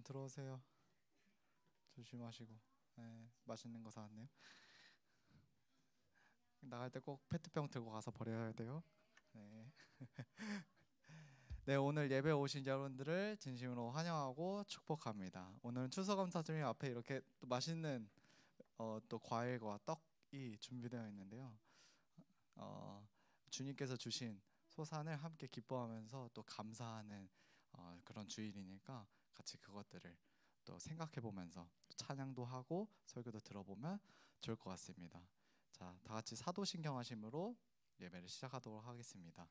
들어오세요. 조심하시고. 네, 맛있는 거 사왔네요. 나갈 때 꼭 페트병 들고 가서 버려야 돼요. 네. 네, 오늘 예배 오신 여러분들을 진심으로 환영하고 축복합니다. 오늘은 추수감사 주님 앞에 이렇게 또 맛있는 또 과일과 떡이 준비되어 있는데요. 주님께서 주신 소산을 함께 기뻐하면서 또 감사하는 그런 주일이니까 같이 그것들을 또 생각해 보면서 찬양도 하고 설교도 들어보면 좋을 것 같습니다. 자, 다 같이 사도신경 하심으로 예배를 시작하도록 하겠습니다.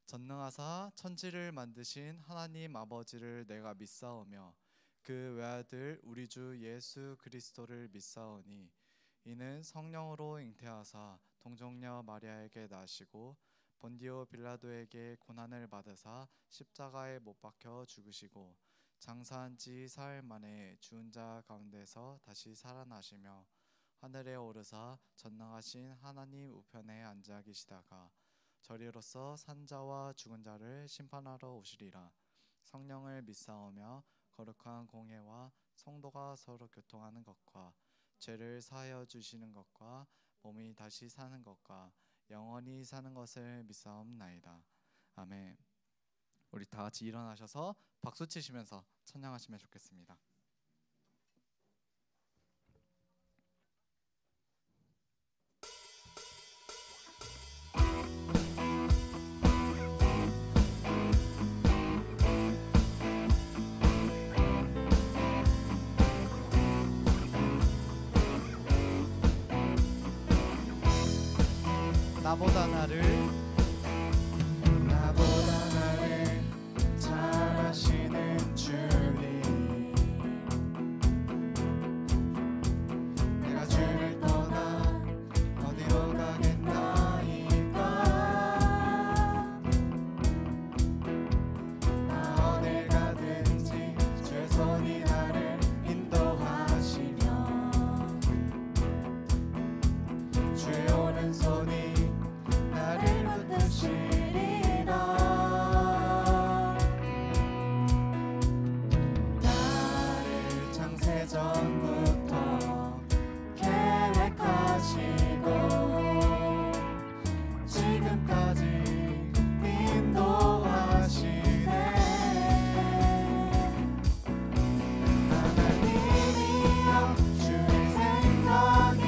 전능하사 천지를 만드신 하나님 아버지를 내가 믿사오며 그 외아들 우리 주 예수 그리스도를 믿사오니 이는 성령으로 잉태하사 동정녀 마리아에게 나시고 본디오 빌라도에게 고난을 받으사 십자가에 못 박혀 죽으시고 장사한 지 사흘 만에 죽은 자 가운데서 다시 살아나시며 하늘에 오르사 전능하신 하나님 우편에 앉아 계시다가 저리로서 산자와 죽은 자를 심판하러 오시리라. 성령을 믿사오며 거룩한 공회와 성도가 서로 교통하는 것과 죄를 사하여 주시는 것과 몸이 다시 사는 것과 영원히 사는 것을 믿사옵나이다. 아멘. 우리 다 같이 일어나셔서 박수 치시면서 찬양하시면 좋겠습니다. 나보다 나를 잘 아시는 주님, 내가 주를 떠나 어디로 가겠나이까. 나 어딜 가든지 주의 손이 나를 인도하시며 주의 오른손이 나를 붙드시리라. 나를 창세전부터 계획하시고 지금까지 인도하시네. 하나님이여 주의 생각이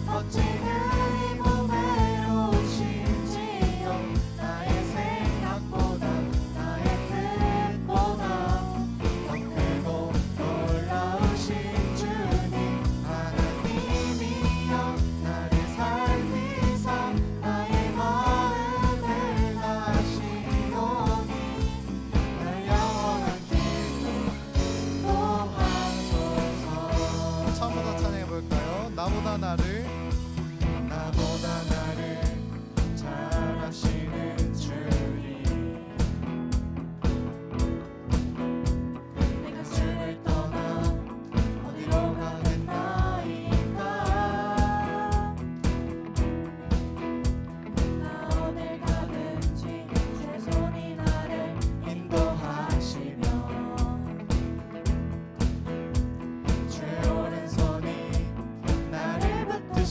어찌 나보다 나를 잘 아시는 주님, 내가 주를 떠나 어디로 가겠나이까. 나 어딜 가든지 주의 손이 나를 인도하시며 주의 오른손이 나를 붙드시리라.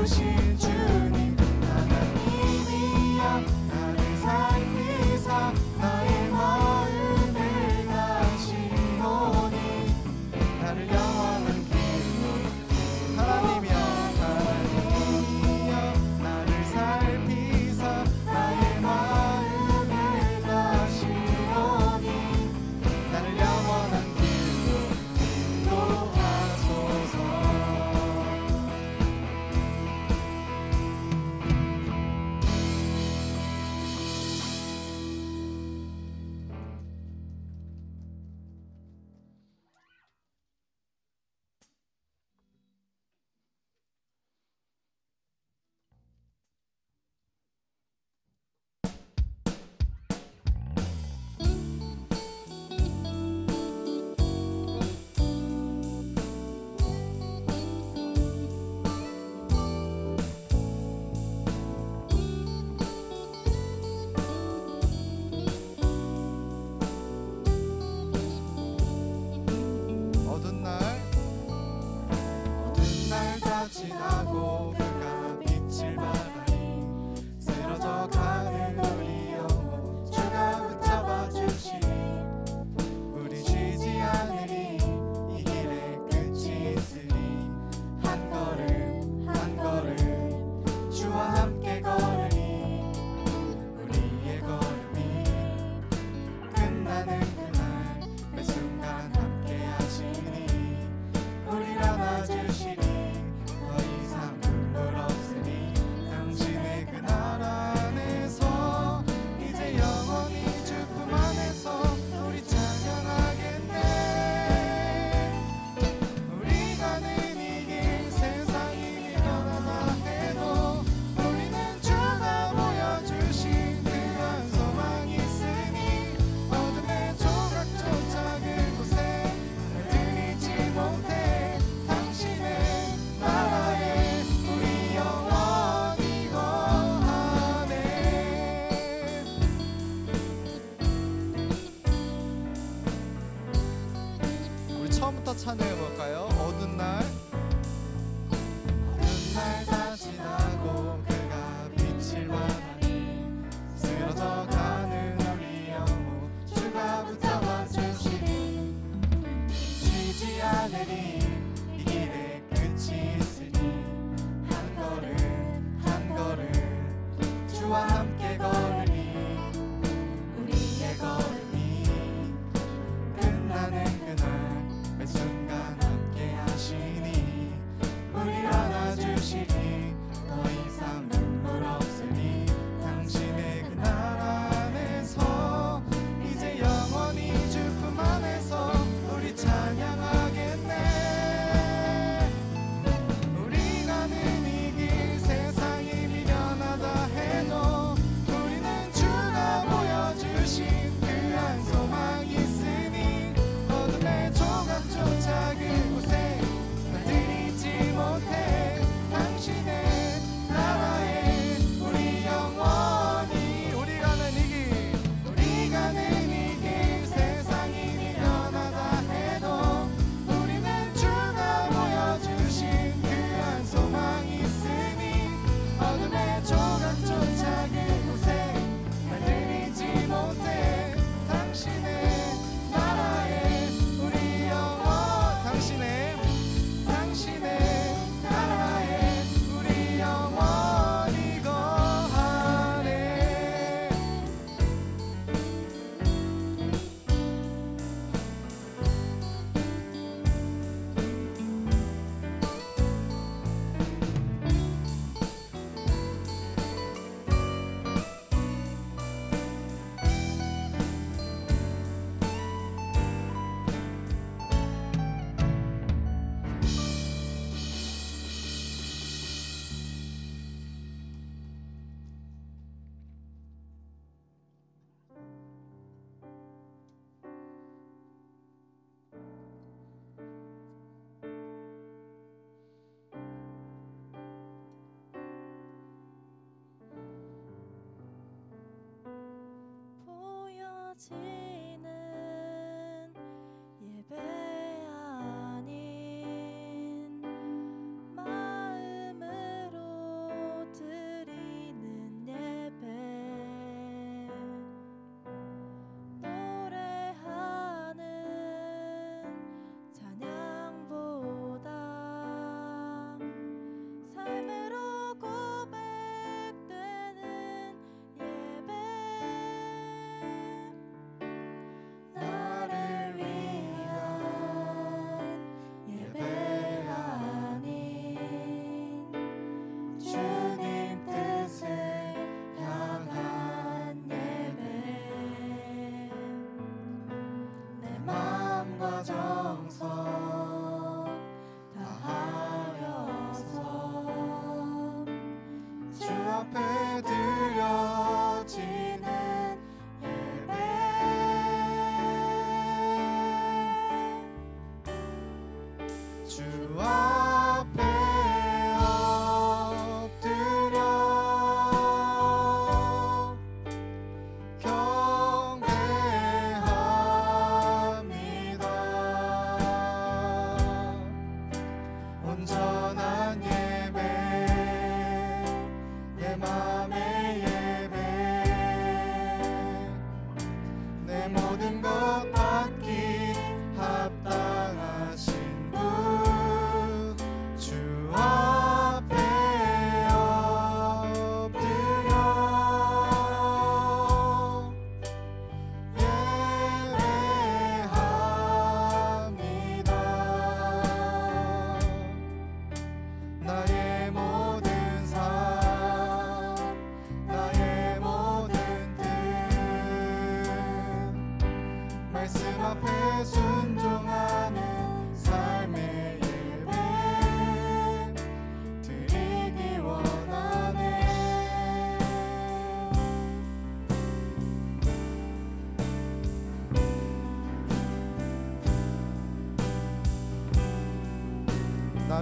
주신 주님 하나님이여 나를 살피사 나의 마음을 다시노니 나를 영원한 길로 하나님이여 나를 살피사 나의 마음을 다시노니 나를 영원한 길로 인도하소서. 어두운 날 다 지나고 그가 빛을 발하니 쓰러져 가는 우리 영혼 주가 붙잡아 주시니 우리 쉬지 않으리 이 길에 끝이 있으니 한 걸음 한 걸음 주와 함께 걸으니 우리의 걸음이 끝나는 그날 매 순간 함께 하시니 우리를 안아주시니 더 이상 눈물 없으니 당신의 그 나라 안에서 이제 영원히 주 품 안에서 우리 찬양하겠네. 우리 가는 이 길 세상이 미련하다 해도 우리는 주가 보여주신 그한 소망이 있으니 어둠의 조각조차 그곳에 들리지 못해 당신의 나라에 우리 영원히 거하네. 우리 처음부터 찬양해 볼까요? 어두운 날 다 지나고 그가 빛을 발하니 쓰러져 가는 우리 영혼 주가 붙잡아 주시니 쉬지 않으리 이 길에 끝이 있으니 한 걸음 한 걸음 주와 함께 걸으니 우리의 걸음이 끝나는 그날 매 순간 함께 하시니 우리를 안아주시니 더 이상 눈물 없으니 당신의 그 나라 안에서 이제 영원히 주 품 안에서 우리 찬양하겠네. 우리 가는 이 길 세상이 미련하다 해도 우리는 주가 보여주신 그한 소망이 있으니 어둠의 조각조차 그곳에 들이지 못해 당신의 나라에 우리 영원히 우리 가는 이 길 세상이 미련하다 해도 우리는 주가 보여주신 그한 소망이 있으니 어둠의 조각조차 그곳에 들이지 못해 당신의 나라에 우리 영원 당신의 나라에 우리 영원히 거하네. 보여지는 예배 아닌 마음으로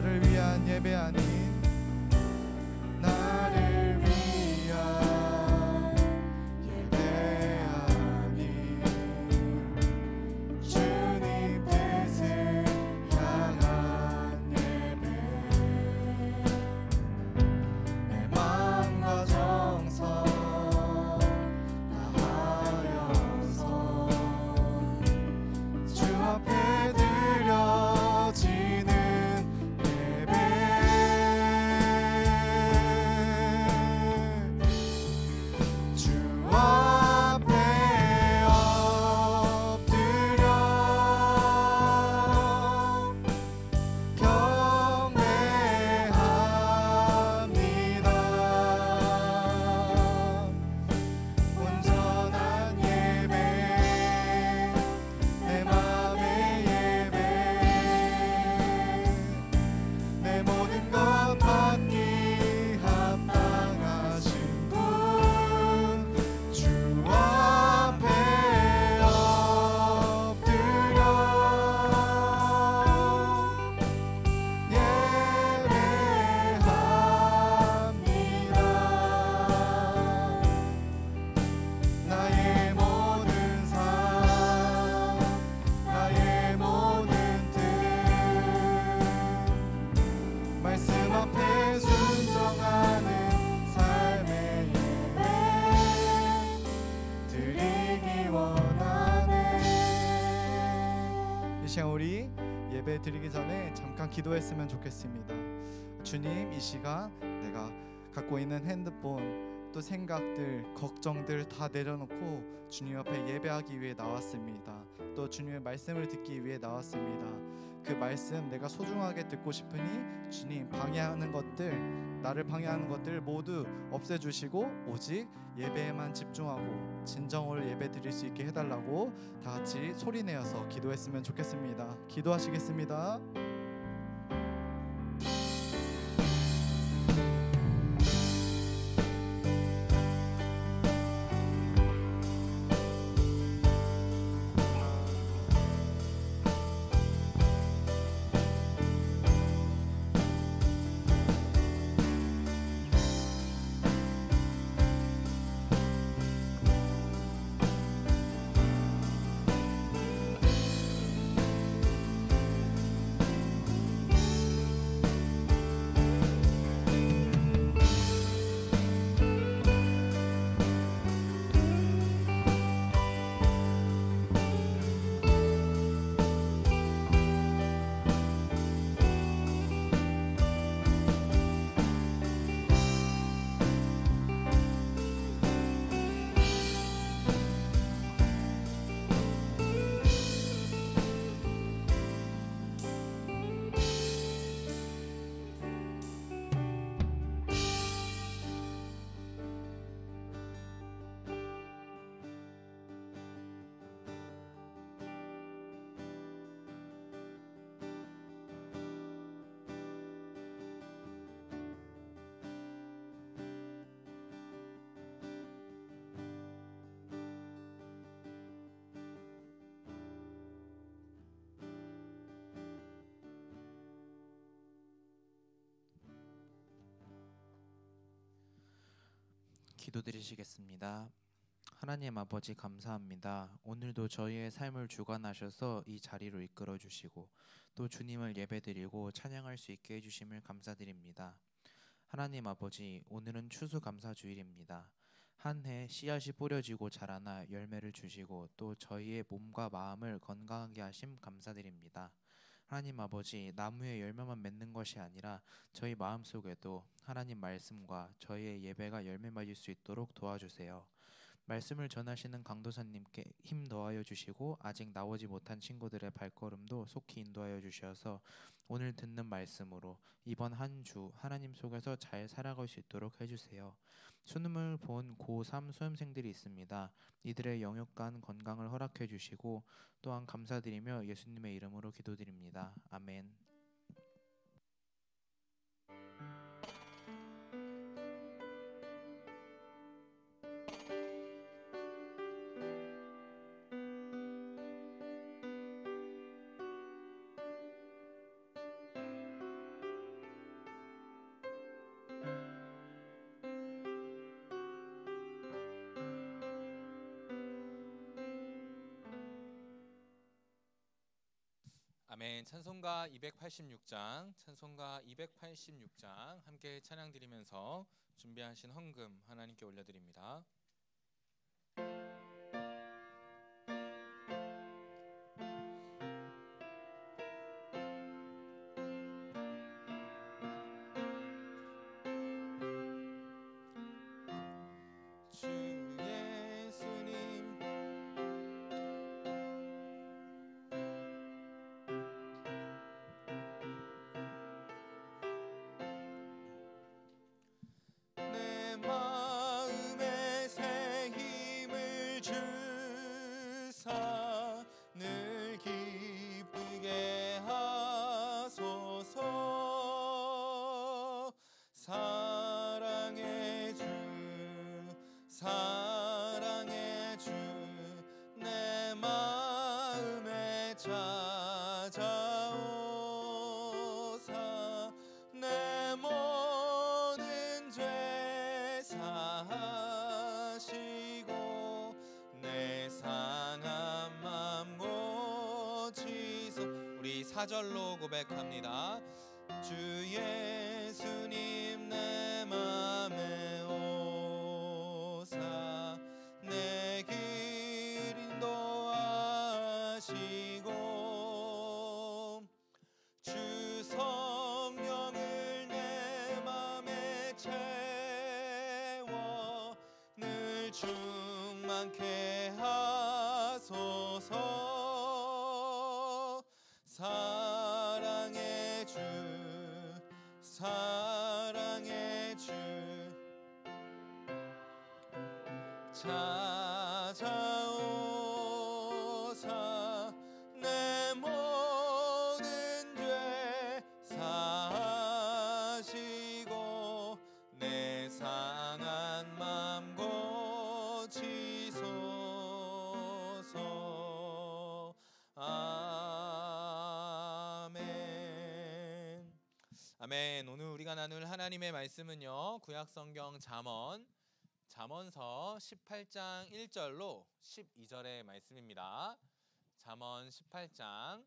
나를 위한 예배 아닌 나를 위한 예배 아닌 주님 뜻을 향한 예배 내 마음과 정성 다하여서 주 앞에 드려지는 예배 주 앞에 엎드려 경배합니다. 온전한 예배 내 맘의 예배 내 모든 것 받기 합당하신 분 주 앞에 엎드려 예배합니다. 나의 모든 삶 나의 모든 뜻 말씀 앞에 순종하는 삶의 예배 드리기 원하네. 이 시간 우리 예배 드리기 전에 잠깐 기도했으면 좋겠습니다. 주님, 이 시간 내가 갖고 있는 핸드폰 또 생각들 걱정들 다 내려놓고 주님 앞에 예배하기 위해 나왔습니다. 또 주님의 말씀을 듣기 위해 나왔습니다. 그 말씀 내가 소중하게 듣고 싶으니 주님 방해하는 것들 나를 방해하는 것들 모두 없애주시고 오직 예배에만 집중하고 진정으로 예배 드릴 수 있게 해달라고 다 같이 소리내어서 기도했으면 좋겠습니다. 기도하시겠습니다. 기도드리시겠습니다. 하나님 아버지 감사합니다. 오늘도 저희의 삶을 주관하셔서 이 자리로 이끌어 주시고 또 주님을 예배드리고 찬양할 수 있게 해주심을 감사드립니다. 하나님 아버지, 오늘은 추수감사주일입니다. 한 해 씨앗이 뿌려지고 자라나 열매를 주시고 또 저희의 몸과 마음을 건강하게 하심 감사드립니다. 하나님 아버지, 나무에 열매만 맺는 것이 아니라 저희 마음속에도 하나님 말씀과 저희의 예배가 열매 맺을 수 있도록 도와주세요. 말씀을 전하시는 강도사님께 힘 더하여 주시고 아직 나오지 못한 친구들의 발걸음도 속히 인도하여 주셔서 오늘 듣는 말씀으로 이번 한 주 하나님 속에서 잘 살아갈 수 있도록 해주세요. 수능을 본 고3 수험생들이 있습니다. 이들의 영육간 건강을 허락해 주시고 또한 감사드리며 예수님의 이름으로 기도드립니다. 아멘. 아멘. 찬송가 286장, 찬송가 286장 함께 찬양 드리면서 준비하신 헌금 하나님께 올려드립니다. 늘 기쁘게 하소서. 사랑의 주, 사랑의 주, 내 마음에 찾아오사 내 모든 죄 사하시고 내 상한 맘 고치소. 우리 4절로 고백합니다. 주 예수님 내 맘에 오사 내 길 인도하시고 주 성령을 내 맘에 채워 늘 충만케 하소서. 사랑의 주, 사랑의 주, 찾아오사 내 모든 죄 사하시고 내 상한 맘 고치소서. 아멘. 아멘. 오늘 우리가 나눌 하나님의 말씀은요, 구약성경 잠언서 18장 1절로 12절의 말씀입니다. 잠언 18장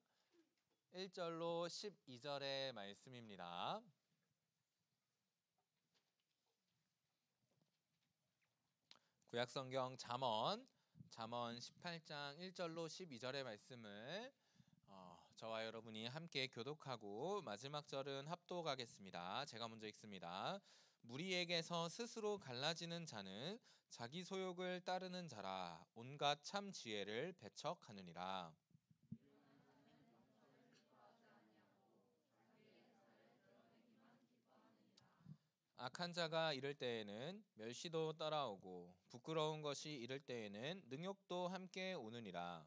1절로 12절의 말씀입니다. 구약성경 잠언 18장 1절로 12절의 말씀을 저와 여러분이 함께 교독하고 마지막 절은 합독하겠습니다. 제가 먼저 읽습니다. 무리에게서 스스로 갈라지는 자는 자기 소욕을 따르는 자라. 온갖 참 지혜를 배척하느니라. 악한 자가 이를 때에는 멸시도 따라오고 부끄러운 것이 이를 때에는 능욕도 함께 오느니라.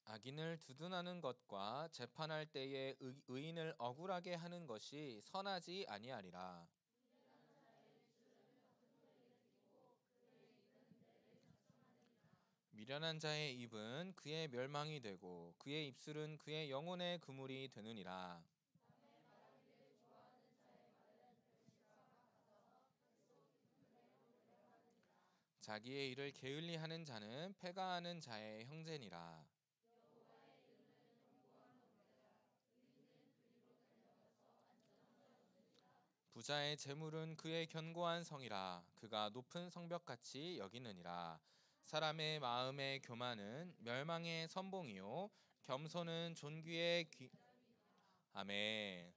악인을 두둔하는 것과 재판할 때에 의인을 억울하게 하는 것이 선하지 아니하리라. 미련한 자의 입은 그의 멸망이 되고 그의 입술은 그의 영혼의 그물이 되느니라. 자기의 일을 게을리하는 자는 패가하는 자의 형제니라. 부자의 재물은 그의 견고한 성이라. 그가 높은 성벽같이 여기느니라. 사람의 마음의 교만은 멸망의 선봉이요 겸손은 존귀의 귀. 아멘.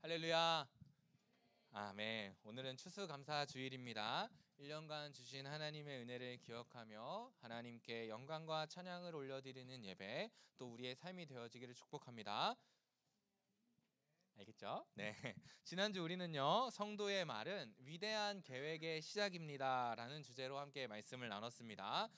할렐루야. 아멘. 오늘은 추수감사 주일입니다. 1년간 주신 하나님의 은혜를 기억하며 하나님께 영광과 찬양을 올려드리는 예배, 또 우리의 삶이 되어지기를 축복합니다. 알겠죠? 네. 지난주 우리는요, 성도의 말은 위대한 계획의 시작입니다 라는 주제로 함께 말씀을 나눴습니다.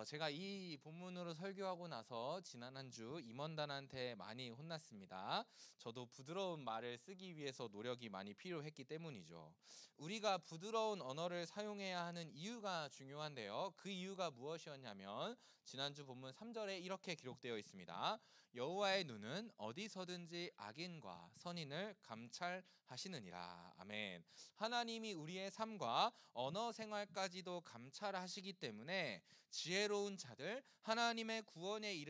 제가 이 본문으로 설교하고 나서 지난 한 주 임원단한테 많이 혼났습니다. 저도 부드러운 말을 쓰기 위해서 노력이 많이 필요했기 때문이죠. 우리가 부드러운 언어를 사용해야 하는 이유가 중요한데요. 그 이유가 무엇이었냐면 지난주 본문 3절에 이렇게 기록되어 있습니다. 여호와의 눈은 어디서든지 악인과 선인을 감찰하시느니라. 아멘. 하나님이 우리의 삶과 언어 생활까지도 감찰하시기 때문에 지혜로운 자들, 하나님의 구원의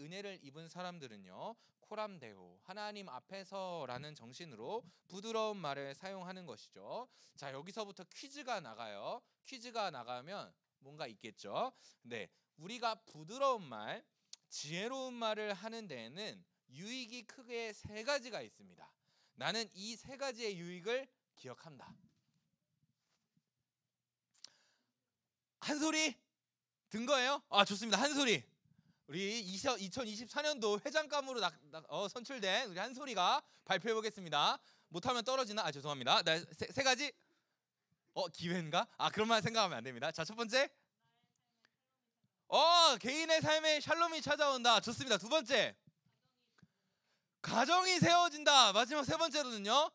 은혜를 입은 사람들은요, 코람데오, 하나님 앞에서라는 정신으로 부드러운 말을 사용하는 것이죠. 자, 여기서부터 퀴즈가 나가요. 퀴즈가 나가면 뭔가 있겠죠. 네, 우리가 부드러운 말, 지혜로운 말을 하는 데에는 유익이 크게 세 가지가 있습니다. 나는 이 세 가지의 유익을 기억한다. 한 소리 든 거예요? 아, 좋습니다. 한 소리. 우리 2024년도 회장감으로 선출된 우리 한소리가 발표해 보겠습니다. 못하면 떨어지나? 아, 죄송합니다. 세 가지. 기회인가? 아, 그런 말 생각하면 안 됩니다. 자, 첫 번째. 개인의 삶에 샬롬이 찾아온다. 좋습니다. 두 번째. 가정이 세워진다. 마지막 세 번째로는요.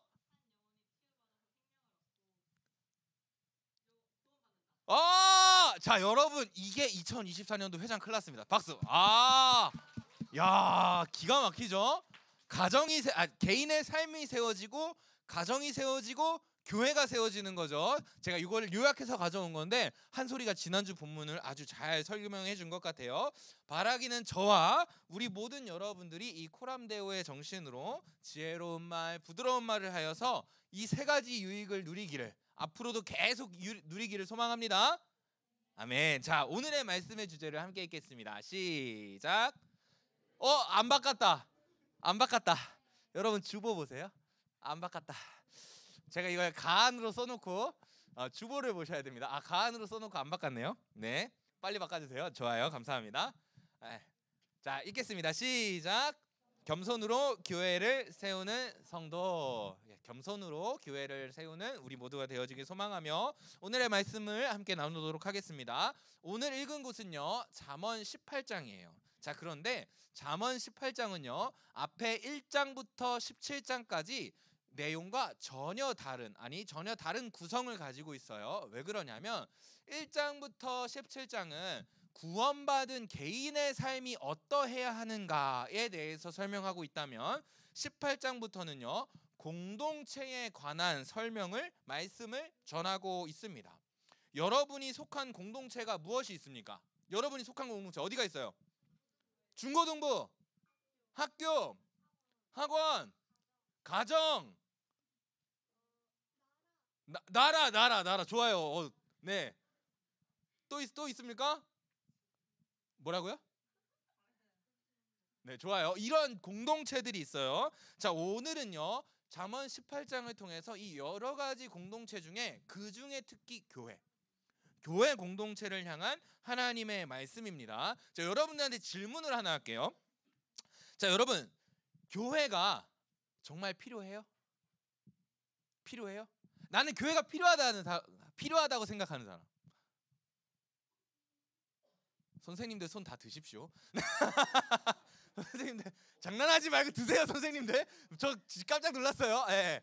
자, 여러분, 이게 2024년도 회장 클래스입니다. 박수. 야, 기가 막히죠? 개인의 삶이 세워지고 가정이 세워지고 교회가 세워지는 거죠. 제가 이걸 요약해서 가져온 건데 한소리가 지난주 본문을 아주 잘 설명해 준 것 같아요. 바라기는 저와 우리 모든 여러분들이 이 코람데오의 정신으로 지혜로운 말, 부드러운 말을 하여서 이 세 가지 유익을 누리기를, 앞으로도 계속 누리기를 소망합니다. 아멘. 자, 오늘의 말씀의 주제를 함께 읽겠습니다. 시작. 안 바꿨다. 여러분 주보 보세요. 안 바꿨다. 제가 이걸 가안으로 써놓고 주보를 보셔야 됩니다. 가안으로 써놓고 안 바꿨네요. 네, 빨리 바꿔주세요. 좋아요, 감사합니다. 자, 읽겠습니다. 시작. 겸손으로 교회를 세우는 성도. 겸손으로 교회를 세우는 우리 모두가 되어지길 소망하며 오늘의 말씀을 함께 나누도록 하겠습니다. 오늘 읽은 곳은요, 잠언 18장이에요. 자, 그런데 잠언 18장은요, 앞에 1장부터 17장까지 내용과 전혀 다른 구성을 가지고 있어요. 왜 그러냐면 1장부터 17장은 구원받은 개인의 삶이 어떠해야 하는가에 대해서 설명하고 있다면 18장부터는요, 공동체에 관한 말씀을 전하고 있습니다. 여러분이 속한 공동체가 무엇이 있습니까? 여러분이 속한 공동체 어디가 있어요? 중고등부, 학교, 학원, 가정, 나라. 좋아요. 네. 또 있습니까? 뭐라고요? 네, 좋아요. 이런 공동체들이 있어요. 자, 오늘은요, 잠언 18장을 통해서 이 여러 가지 공동체 중에 그 중에 특히 교회 공동체를 향한 하나님의 말씀입니다. 자, 여러분들한테 질문을 하나 할게요. 자, 여러분, 교회가 정말 필요해요? 나는 교회가 필요하다고 생각하는 사람. 선생님들 손 다 드십시오. 선생님들 장난하지 말고 드세요. 선생님들, 저 깜짝 놀랐어요. 예.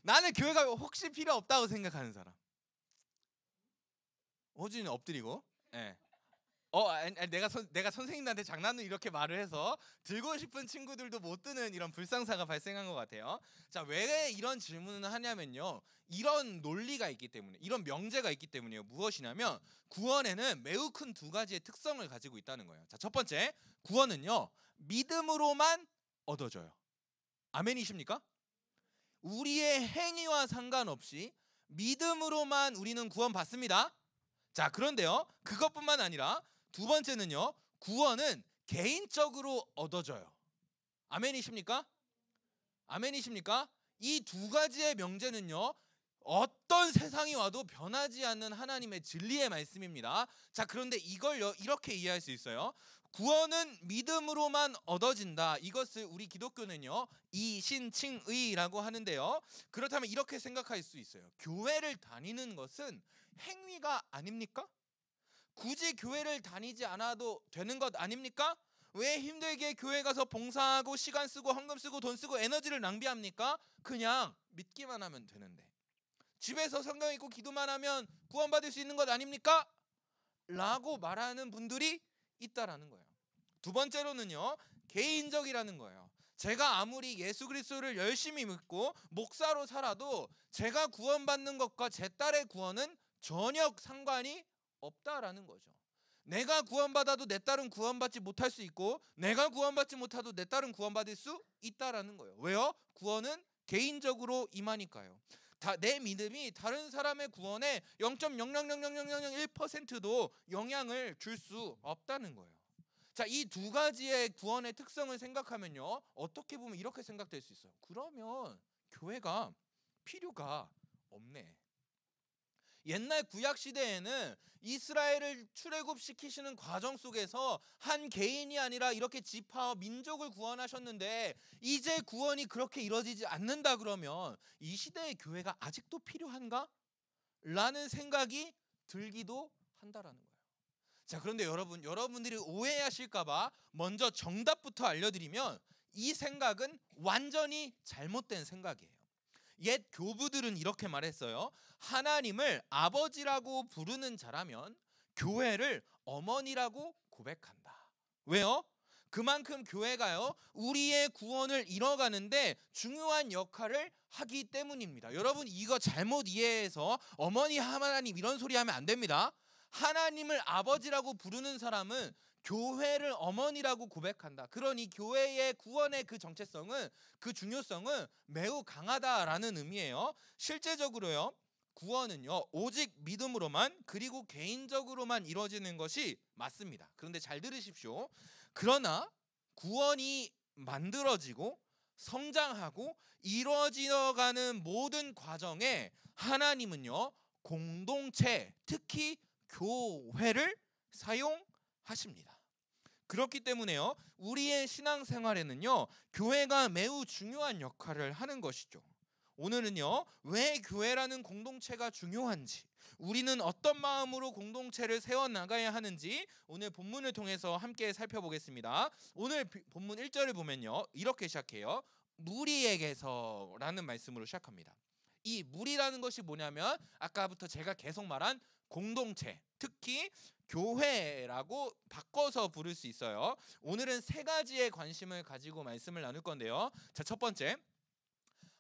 나는 교회가 혹시 필요 없다고 생각하는 사람. 호준이는 엎드리고. 예. 내가 선생님한테 장난을 이렇게 말을 해서 들고 싶은 친구들도 못 드는 이런 불상사가 발생한 것 같아요. 자, 왜 이런 질문을 하냐면요, 이런 논리가 있기 때문에, 이런 명제가 있기 때문이에요. 무엇이냐면 구원에는 매우 큰 두 가지의 특성을 가지고 있다는 거예요. 자, 첫 번째, 구원은요, 믿음으로만 얻어져요. 아멘이십니까? 우리의 행위와 상관없이 믿음으로만 우리는 구원받습니다. 자, 그런데요, 그것뿐만 아니라 두 번째는요, 구원은 개인적으로 얻어져요. 아멘이십니까? 이 두 가지의 명제는요, 어떤 세상이 와도 변하지 않는 하나님의 진리의 말씀입니다. 자, 그런데 이걸 이렇게 이해할 수 있어요. 구원은 믿음으로만 얻어진다. 이것을 우리 기독교는요, 이신칭의라고 하는데요. 그렇다면 이렇게 생각할 수 있어요. 교회를 다니는 것은 행위가 아닙니까? 굳이 교회를 다니지 않아도 되는 것 아닙니까? 왜 힘들게 교회 가서 봉사하고 시간 쓰고 헌금 쓰고 돈 쓰고 에너지를 낭비합니까? 그냥 믿기만 하면 되는데. 집에서 성경 읽고 기도만 하면 구원받을 수 있는 것 아닙니까? 라고 말하는 분들이 있다라는 거예요. 두 번째로는요, 개인적이라는 거예요. 제가 아무리 예수 그리스도를 열심히 믿고 목사로 살아도 제가 구원받는 것과 제 딸의 구원은 전혀 상관이 없다라는 거죠. 내가 구원받아도 내 딸은 구원받지 못할 수 있고 내가 구원받지 못해도 내 딸은 구원받을 수 있다라는 거예요. 왜요? 구원은 개인적으로 임하니까요. 내 믿음이 다른 사람의 구원에 0.0000001%도 영향을 줄 수 없다는 거예요. 자, 이 두 가지의 구원의 특성을 생각하면요, 어떻게 보면 이렇게 생각될 수 있어요. 그러면 교회가 필요가 없네. 옛날 구약 시대에는 이스라엘을 출애굽시키시는 과정 속에서 한 개인이 아니라 이렇게 지파와 민족을 구원하셨는데 이제 구원이 그렇게 이루어지지 않는다 그러면 이 시대의 교회가 아직도 필요한가? 라는 생각이 들기도 한다라는 거예요. 자, 그런데 여러분들이 오해하실까봐 먼저 정답부터 알려드리면 이 생각은 완전히 잘못된 생각이에요. 옛 교부들은 이렇게 말했어요. 하나님을 아버지라고 부르는 자라면 교회를 어머니라고 고백한다. 왜요? 그만큼 교회가요, 우리의 구원을 이뤄가는데 중요한 역할을 하기 때문입니다. 여러분, 이거 잘못 이해해서 어머니 하나님 이런 소리 하면 안 됩니다. 하나님을 아버지라고 부르는 사람은 교회를 어머니라고 고백한다. 그러니 교회의 구원의 그 정체성은, 그 중요성은 매우 강하다라는 의미예요. 실제적으로요, 구원은요 오직 믿음으로만, 그리고 개인적으로만 이루어지는 것이 맞습니다. 그런데 잘 들으십시오. 그러나 구원이 만들어지고 성장하고 이루어져가는 모든 과정에 하나님은요 공동체, 특히 교회를 사용하십니다. 그렇기 때문에요, 우리의 신앙생활에는요 교회가 매우 중요한 역할을 하는 것이죠. 오늘은요, 왜 교회라는 공동체가 중요한지, 우리는 어떤 마음으로 공동체를 세워나가야 하는지 오늘 본문을 통해서 함께 살펴보겠습니다. 오늘 본문 1절을 보면요, 이렇게 시작해요. 무리에게서라는 말씀으로 시작합니다. 이 무리라는 것이 뭐냐면 아까부터 제가 계속 말한 공동체, 특히 교회라고 바꿔서 부를 수 있어요. 오늘은 세 가지의 관심을 가지고 말씀을 나눌 건데요. 자, 첫 번째,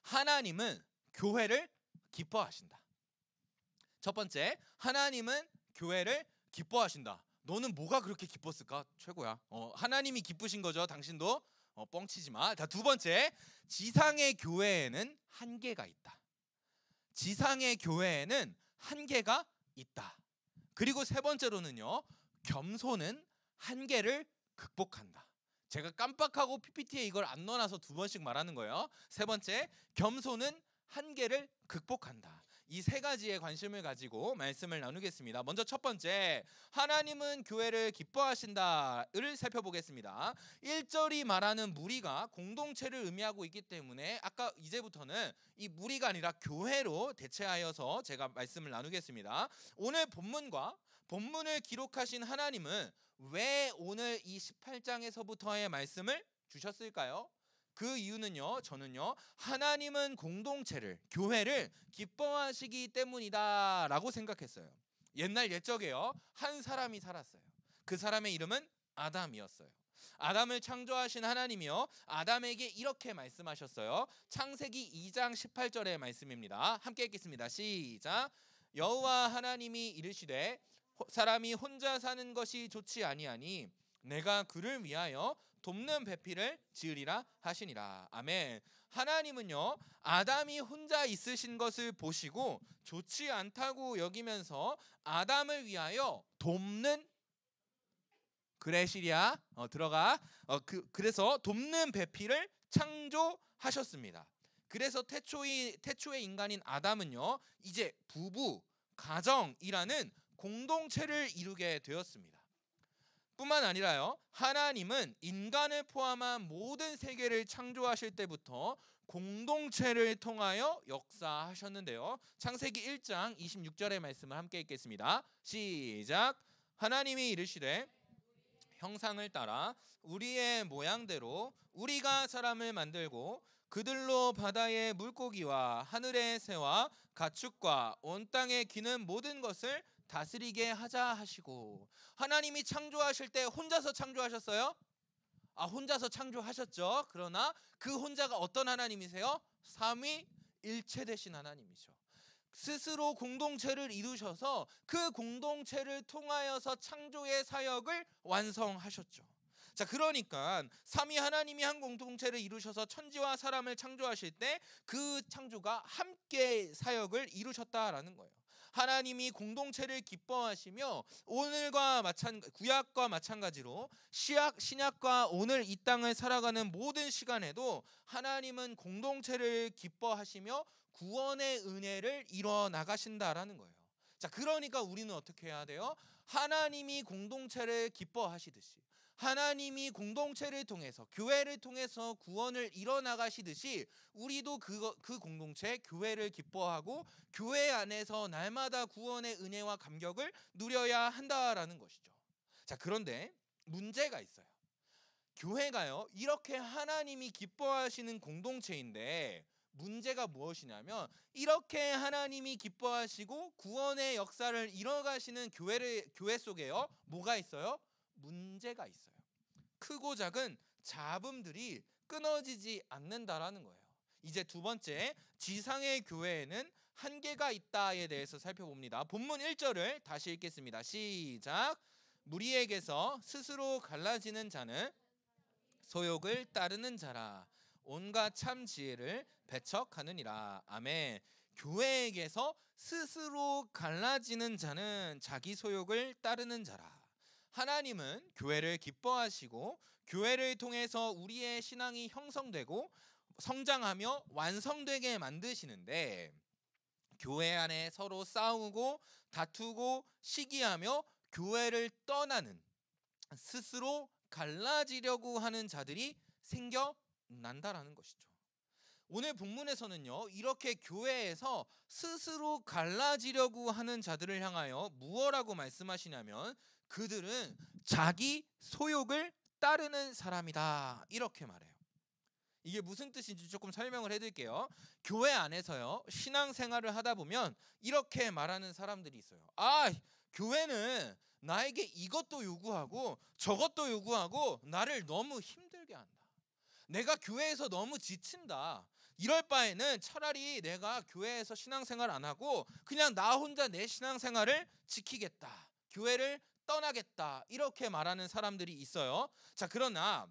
하나님은 교회를 기뻐하신다. 첫 번째, 하나님은 교회를 기뻐하신다. 너는 뭐가 그렇게 기뻤을까? 최고야. 하나님이 기쁘신 거죠. 당신도 뻥치지 마. 자, 두 번째, 지상의 교회에는 한계가 있다. 지상의 교회에는 한계가 있다. 그리고 세 번째로는요, 겸손은 한계를 극복한다. 제가 깜빡하고 PPT에 이걸 안 넣어놔서 두 번씩 말하는 거예요. 세 번째, 겸손은 한계를 극복한다. 이 세 가지의 관심을 가지고 말씀을 나누겠습니다. 먼저 첫 번째, 하나님은 교회를 기뻐하신다를 살펴보겠습니다. 1절이 말하는 무리가 공동체를 의미하고 있기 때문에 아까 이제부터는 이 무리가 아니라 교회로 대체하여서 제가 말씀을 나누겠습니다. 오늘 본문을 기록하신 하나님은 왜 오늘 이 18장에서부터의 말씀을 주셨을까요? 그 이유는요, 저는요, 하나님은 공동체를, 교회를 기뻐하시기 때문이다 라고 생각했어요. 옛날 옛적에요, 한 사람이 살았어요. 그 사람의 이름은 아담이었어요. 아담을 창조하신 하나님이요, 아담에게 이렇게 말씀하셨어요. 창세기 2장 18절의 말씀입니다. 함께 읽겠습니다. 시작. 여호와 하나님이 이르시되 사람이 혼자 사는 것이 좋지 아니하니 내가 그를 위하여 돕는 배필을 지으리라 하시니라. 아멘. 하나님은요, 아담이 혼자 있으신 것을 보시고 좋지 않다고 여기면서 아담을 위하여 돕는, 그래 시리아 들어가. 그래서 돕는 배필을 창조하셨습니다. 그래서 태초의 인간인 아담은요, 이제 부부, 가정이라는 공동체를 이루게 되었습니다. 뿐만 아니라요, 하나님은 인간을 포함한 모든 세계를 창조하실 때부터 공동체를 통하여 역사하셨는데요. 창세기 1장 26절의 말씀을 함께 읽겠습니다. 시작. 하나님이 이르시되 형상을 따라 우리의 모양대로 우리가 사람을 만들고 그들로 바다의 물고기와 하늘의 새와 가축과 온 땅에 기는 모든 것을 다스리게 하자 하시고. 하나님이 창조하실 때 혼자서 창조하셨어요? 혼자서 창조하셨죠. 그러나 그 혼자가 어떤 하나님이세요? 삼위일체 되신 하나님이죠. 스스로 공동체를 이루셔서 그 공동체를 통하여서 창조의 사역을 완성하셨죠. 자, 그러니까 삼위 하나님이 한 공동체를 이루셔서 천지와 사람을 창조하실 때 그 창조가 함께 사역을 이루셨다라는 거예요. 하나님이 공동체를 기뻐하시며 오늘과 구약과 마찬가지로 신약과 오늘 이 땅을 살아가는 모든 시간에도 하나님은 공동체를 기뻐하시며 구원의 은혜를 이뤄 나가신다라는 거예요. 자, 그러니까 우리는 어떻게 해야 돼요? 하나님이 공동체를 기뻐하시듯이, 하나님이 공동체를 통해서, 교회를 통해서 구원을 이뤄 나가시듯이 우리도 그 공동체, 교회를 기뻐하고 교회 안에서 날마다 구원의 은혜와 감격을 누려야 한다라는 것이죠. 자, 그런데 문제가 있어요. 교회가요, 이렇게 하나님이 기뻐하시는 공동체인데 문제가 무엇이냐면, 이렇게 하나님이 기뻐하시고 구원의 역사를 이뤄가시는 교회 속에요, 뭐가 있어요? 문제가 있어요. 크고 작은 잡음들이 끊어지지 않는다라는 거예요. 이제 두 번째, 지상의 교회에는 한계가 있다에 대해서 살펴봅니다. 본문 1절을 다시 읽겠습니다. 시작. 무리에게서 스스로 갈라지는 자는 소욕을 따르는 자라. 온갖 참 지혜를 배척하느니라. 아멘. 교회에게서 스스로 갈라지는 자는 자기 소욕을 따르는 자라. 하나님은 교회를 기뻐하시고 교회를 통해서 우리의 신앙이 형성되고 성장하며 완성되게 만드시는데, 교회 안에 서로 싸우고 다투고 시기하며 교회를 떠나는, 스스로 갈라지려고 하는 자들이 생겨난다라는 것이죠. 오늘 본문에서는요, 이렇게 교회에서 스스로 갈라지려고 하는 자들을 향하여 무엇라고 말씀하시냐면, 그들은 자기 소욕을 따르는 사람이다, 이렇게 말해요. 이게 무슨 뜻인지 조금 설명을 해드릴게요. 교회 안에서요, 신앙생활을 하다 보면 이렇게 말하는 사람들이 있어요. 교회는 나에게 이것도 요구하고 저것도 요구하고 나를 너무 힘들게 한다. 내가 교회에서 너무 지친다. 이럴 바에는 차라리 내가 교회에서 신앙생활 안 하고 그냥 나 혼자 내 신앙생활을 지키겠다, 교회를 떠나겠다, 이렇게 말하는 사람들이 있어요. 자, 그러나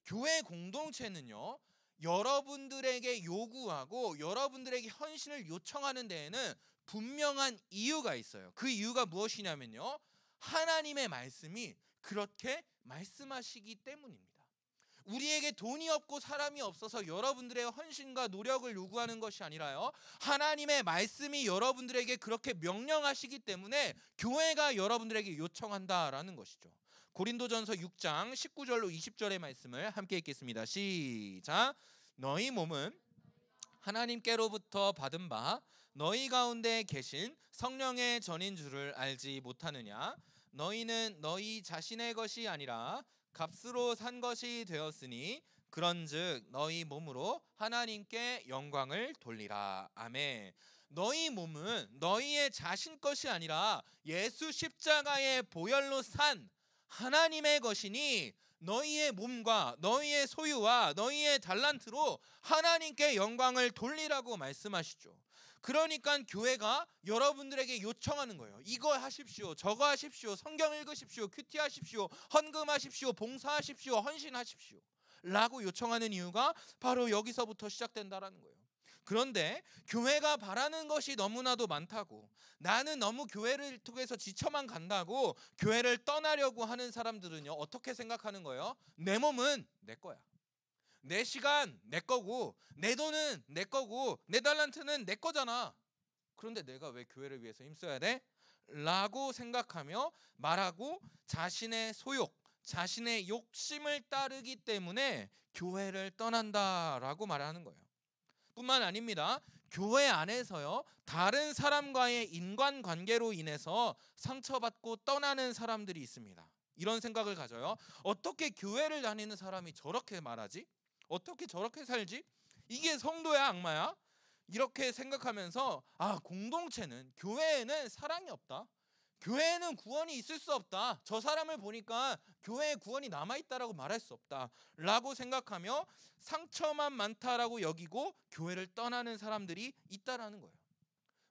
교회 공동체는요, 여러분들에게 요구하고 여러분들에게 헌신을 요청하는 데에는 분명한 이유가 있어요. 그 이유가 무엇이냐면요, 하나님의 말씀이 그렇게 말씀하시기 때문입니다. 우리에게 돈이 없고 사람이 없어서 여러분들의 헌신과 노력을 요구하는 것이 아니라요, 하나님의 말씀이 여러분들에게 그렇게 명령하시기 때문에 교회가 여러분들에게 요청한다라는 것이죠. 고린도전서 6장 19절로 20절의 말씀을 함께 읽겠습니다. 시작. 너희 몸은 하나님께로부터 받은 바 너희 가운데 계신 성령의 전인 줄을 알지 못하느냐? 너희는 너희 자신의 것이 아니라 값으로 산 것이 되었으니 그런즉 너희 몸으로 하나님께 영광을 돌리라. 아멘. 너희 몸은 너희의 자신 것이 아니라 예수 십자가의 보혈로 산 하나님의 것이니 너희의 몸과 너희의 소유와 너희의 달란트로 하나님께 영광을 돌리라고 말씀하시죠. 그러니까 교회가 여러분들에게 요청하는 거예요. 이거 하십시오, 저거 하십시오, 성경 읽으십시오, 큐티 하십시오, 헌금하십시오, 봉사하십시오, 헌신하십시오 라고 요청하는 이유가 바로 여기서부터 시작된다라는 거예요. 그런데 교회가 바라는 것이 너무나도 많다고, 나는 너무 교회를 통해서 지쳐만 간다고 교회를 떠나려고 하는 사람들은요, 어떻게 생각하는 거예요? 내 몸은 내 거야, 내 시간 내 거고, 내 돈은 내 거고, 내 달란트는 내 거잖아. 그런데 내가 왜 교회를 위해서 힘써야 돼? 라고 생각하며 말하고 자신의 소욕, 자신의 욕심을 따르기 때문에 교회를 떠난다라고 말하는 거예요. 뿐만 아닙니다. 교회 안에서요, 다른 사람과의 인간관계로 인해서 상처받고 떠나는 사람들이 있습니다. 이런 생각을 가져요. 어떻게 교회를 다니는 사람이 저렇게 말하지? 어떻게 저렇게 살지? 이게 성도야 악마야? 이렇게 생각하면서 공동체는, 교회에는 사랑이 없다, 교회에는 구원이 있을 수 없다, 저 사람을 보니까 교회에 구원이 남아있다라고 말할 수 없다 라고 생각하며 상처만 많다라고 여기고 교회를 떠나는 사람들이 있다라는 거예요.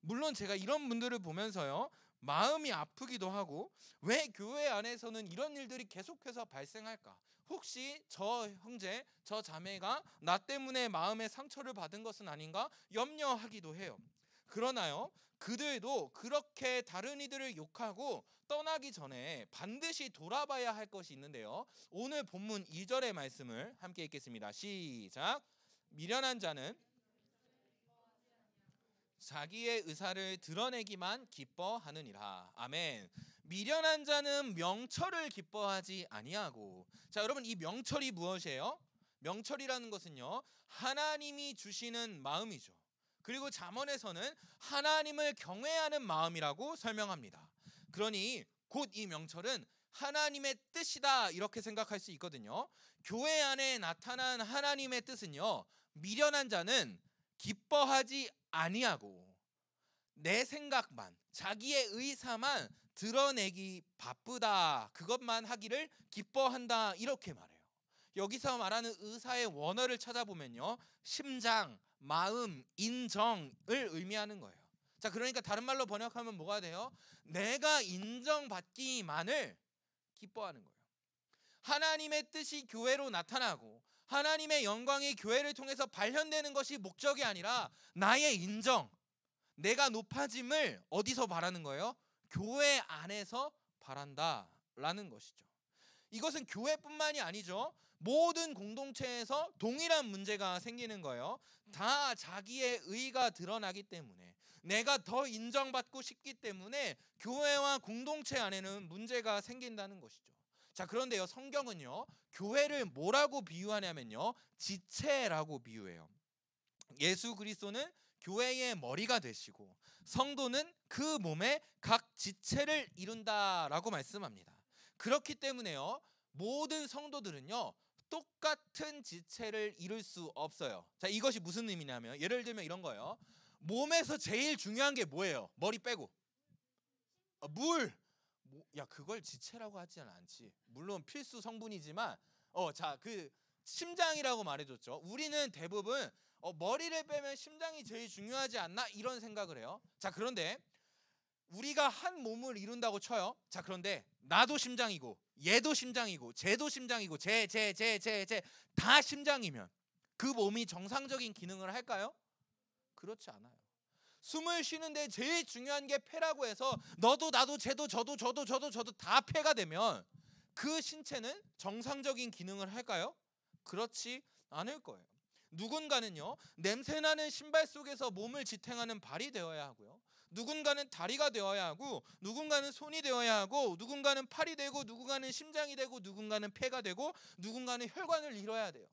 물론 제가 이런 분들을 보면서요, 마음이 아프기도 하고, 왜 교회 안에서는 이런 일들이 계속해서 발생할까? 혹시 저 형제, 저 자매가 나 때문에 마음의 상처를 받은 것은 아닌가 염려하기도 해요. 그러나요, 그들도 그렇게 다른 이들을 욕하고 떠나기 전에 반드시 돌아봐야 할 것이 있는데요, 오늘 본문 2절의 말씀을 함께 읽겠습니다. 시작. 미련한 자는 자기의 의사를 드러내기만 기뻐하느니라. 아멘. 미련한 자는 명철을 기뻐하지 아니하고. 자, 여러분, 이 명철이 무엇이에요? 명철이라는 것은요, 하나님이 주시는 마음이죠. 그리고 잠언에서는 하나님을 경외하는 마음이라고 설명합니다. 그러니 곧 이 명철은 하나님의 뜻이다 이렇게 생각할 수 있거든요. 교회 안에 나타난 하나님의 뜻은요, 미련한 자는 기뻐하지 아니하고 내 생각만, 자기의 의사만 드러내기 바쁘다, 그것만 하기를 기뻐한다 이렇게 말해요. 여기서 말하는 의사의 원어를 찾아보면요, 심장, 마음, 인정을 의미하는 거예요. 자, 그러니까 다른 말로 번역하면 뭐가 돼요? 내가 인정받기만을 기뻐하는 거예요. 하나님의 뜻이 교회로 나타나고 하나님의 영광이 교회를 통해서 발현되는 것이 목적이 아니라 나의 인정, 내가 높아짐을 어디서 바라는 거예요? 교회 안에서 바란다라는 것이죠. 이것은 교회뿐만이 아니죠. 모든 공동체에서 동일한 문제가 생기는 거예요. 다 자기의 의가 드러나기 때문에, 내가 더 인정받고 싶기 때문에 교회와 공동체 안에는 문제가 생긴다는 것이죠. 자, 그런데요, 성경은요, 교회를 뭐라고 비유하냐면요, 지체라고 비유해요. 예수 그리스도는 교회의 머리가 되시고 성도는 그 몸의 각 지체를 이룬다라고 말씀합니다. 그렇기 때문에요, 모든 성도들은요, 똑같은 지체를 이룰 수 없어요. 자, 이것이 무슨 의미냐면, 예를 들면 이런 거예요. 몸에서 제일 중요한 게 뭐예요? 머리 빼고 물. 야, 그걸 지체라고 하지는 않지. 물론 필수 성분이지만 자, 그 심장이라고 말해줬죠. 우리는 대부분 머리를 빼면 심장이 제일 중요하지 않나 이런 생각을 해요. 자, 그런데 우리가 한 몸을 이룬다고 쳐요. 자, 그런데 나도 심장이고 얘도 심장이고 쟤도 심장이고 쟤 다 심장이면 그 몸이 정상적인 기능을 할까요? 그렇지 않아요. 숨을 쉬는데 제일 중요한 게 폐라고 해서 너도 나도 쟤도 저도 다 폐가 되면 그 신체는 정상적인 기능을 할까요? 그렇지 않을 거예요. 누군가는요, 냄새나는 신발 속에서 몸을 지탱하는 발이 되어야 하고요, 누군가는 다리가 되어야 하고, 누군가는 손이 되어야 하고, 누군가는 팔이 되고, 누군가는 심장이 되고, 누군가는 폐가 되고, 누군가는 혈관을 이뤄야 돼요.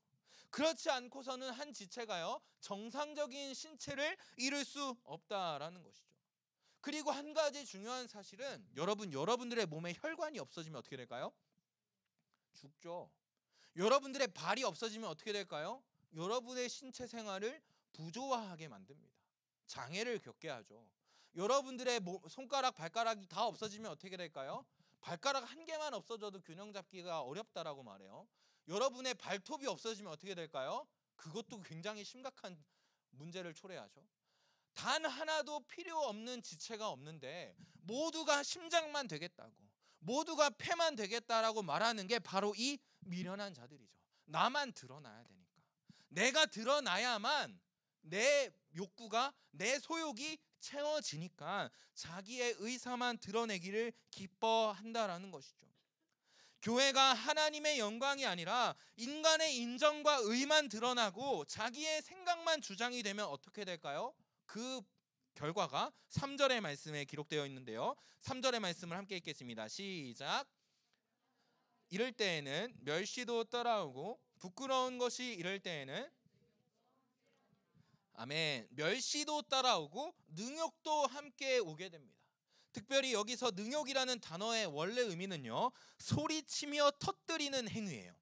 그렇지 않고서는 한 지체가요, 정상적인 신체를 이룰 수 없다라는 것이죠. 그리고 한 가지 중요한 사실은, 여러분들의 몸에 혈관이 없어지면 어떻게 될까요? 죽죠. 여러분들의 발이 없어지면 어떻게 될까요? 여러분의 신체 생활을 부조화하게 만듭니다. 장애를 겪게 하죠. 여러분들의 손가락, 발가락이 다 없어지면 어떻게 될까요? 발가락 한 개만 없어져도 균형 잡기가 어렵다라고 말해요. 여러분의 발톱이 없어지면 어떻게 될까요? 그것도 굉장히 심각한 문제를 초래하죠. 단 하나도 필요 없는 지체가 없는데 모두가 심장만 되겠다고, 모두가 폐만 되겠다라고 말하는 게 바로 이 미련한 자들이죠. 나만 드러나야 되니까, 내가 드러나야만 내 욕구가, 내 소욕이 채워지니까 자기의 의사만 드러내기를 기뻐한다라는 것이죠. 교회가 하나님의 영광이 아니라 인간의 인정과 의만 드러나고 자기의 생각만 주장이 되면 어떻게 될까요? 그 결과가 3절의 말씀에 기록되어 있는데요, 3절의 말씀을 함께 읽겠습니다. 시작. 이럴 때에는 멸시도 따라오고 부끄러운 것이 이럴 때에는 아멘. 멸시도 따라오고 능욕도 함께 오게 됩니다. 특별히 여기서 능욕이라는 단어의 원래 의미는요, 소리치며 터뜨리는 행위예요.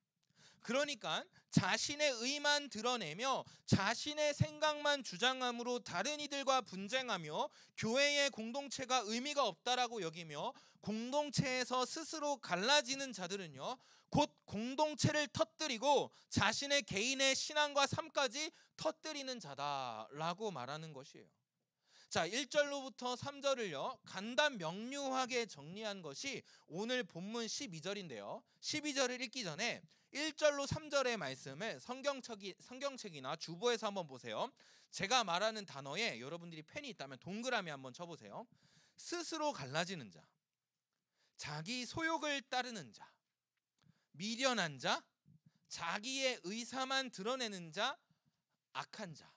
그러니까 자신의 의만 드러내며 자신의 생각만 주장함으로 다른 이들과 분쟁하며 교회의 공동체가 의미가 없다라고 여기며 공동체에서 스스로 갈라지는 자들은요, 곧 공동체를 터뜨리고 자신의 개인의 신앙과 삶까지 터뜨리는 자다라고 말하는 것이에요. 자, 1절로부터 3절을요 간단 명료하게 정리한 것이 오늘 본문 12절인데요 12절을 읽기 전에 1절로 3절의 말씀을 성경책이나 주보에서 한번 보세요. 제가 말하는 단어에 여러분들이 펜이 있다면 동그라미 한번 쳐보세요. 스스로 갈라지는 자, 자기 소욕을 따르는 자, 미련한 자, 자기의 의사만 드러내는 자, 악한 자.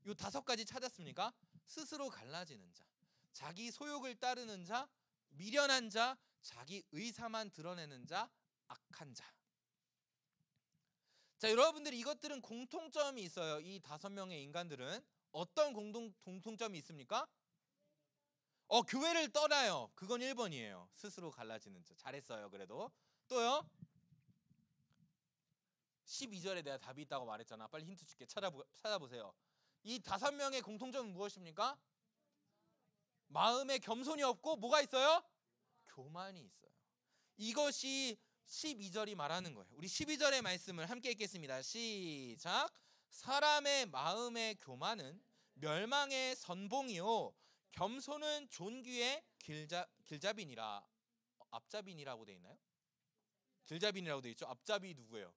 요 5가지 찾았습니까? 스스로 갈라지는 자, 자기 소욕을 따르는 자, 미련한 자, 자기 의사만 드러내는 자, 악한 자. 자, 여러분들이 이것들은 공통점이 있어요. 이 5명의 인간들은 어떤 공통점이 있습니까? 교회를 떠나요. 그건 1번이에요. 스스로 갈라지는 자. 잘했어요. 그래도 또요. 12절에 내가 답이 있다고 말했잖아. 빨리 힌트 줄게. 찾아보세요. 이 5명의 공통점은 무엇입니까? 마음에 겸손이 없고 뭐가 있어요? 교만이 있어요. 이것이 12절이 말하는 거예요. 우리 12절의 말씀을 함께 읽겠습니다. 시작. 사람의 마음의 교만은 멸망의 선봉이요 겸손은 존귀의 길잡이니라. 앞잡이니라고 돼 있나요? 길잡이니라고 돼 있죠. 앞잡이 누구예요?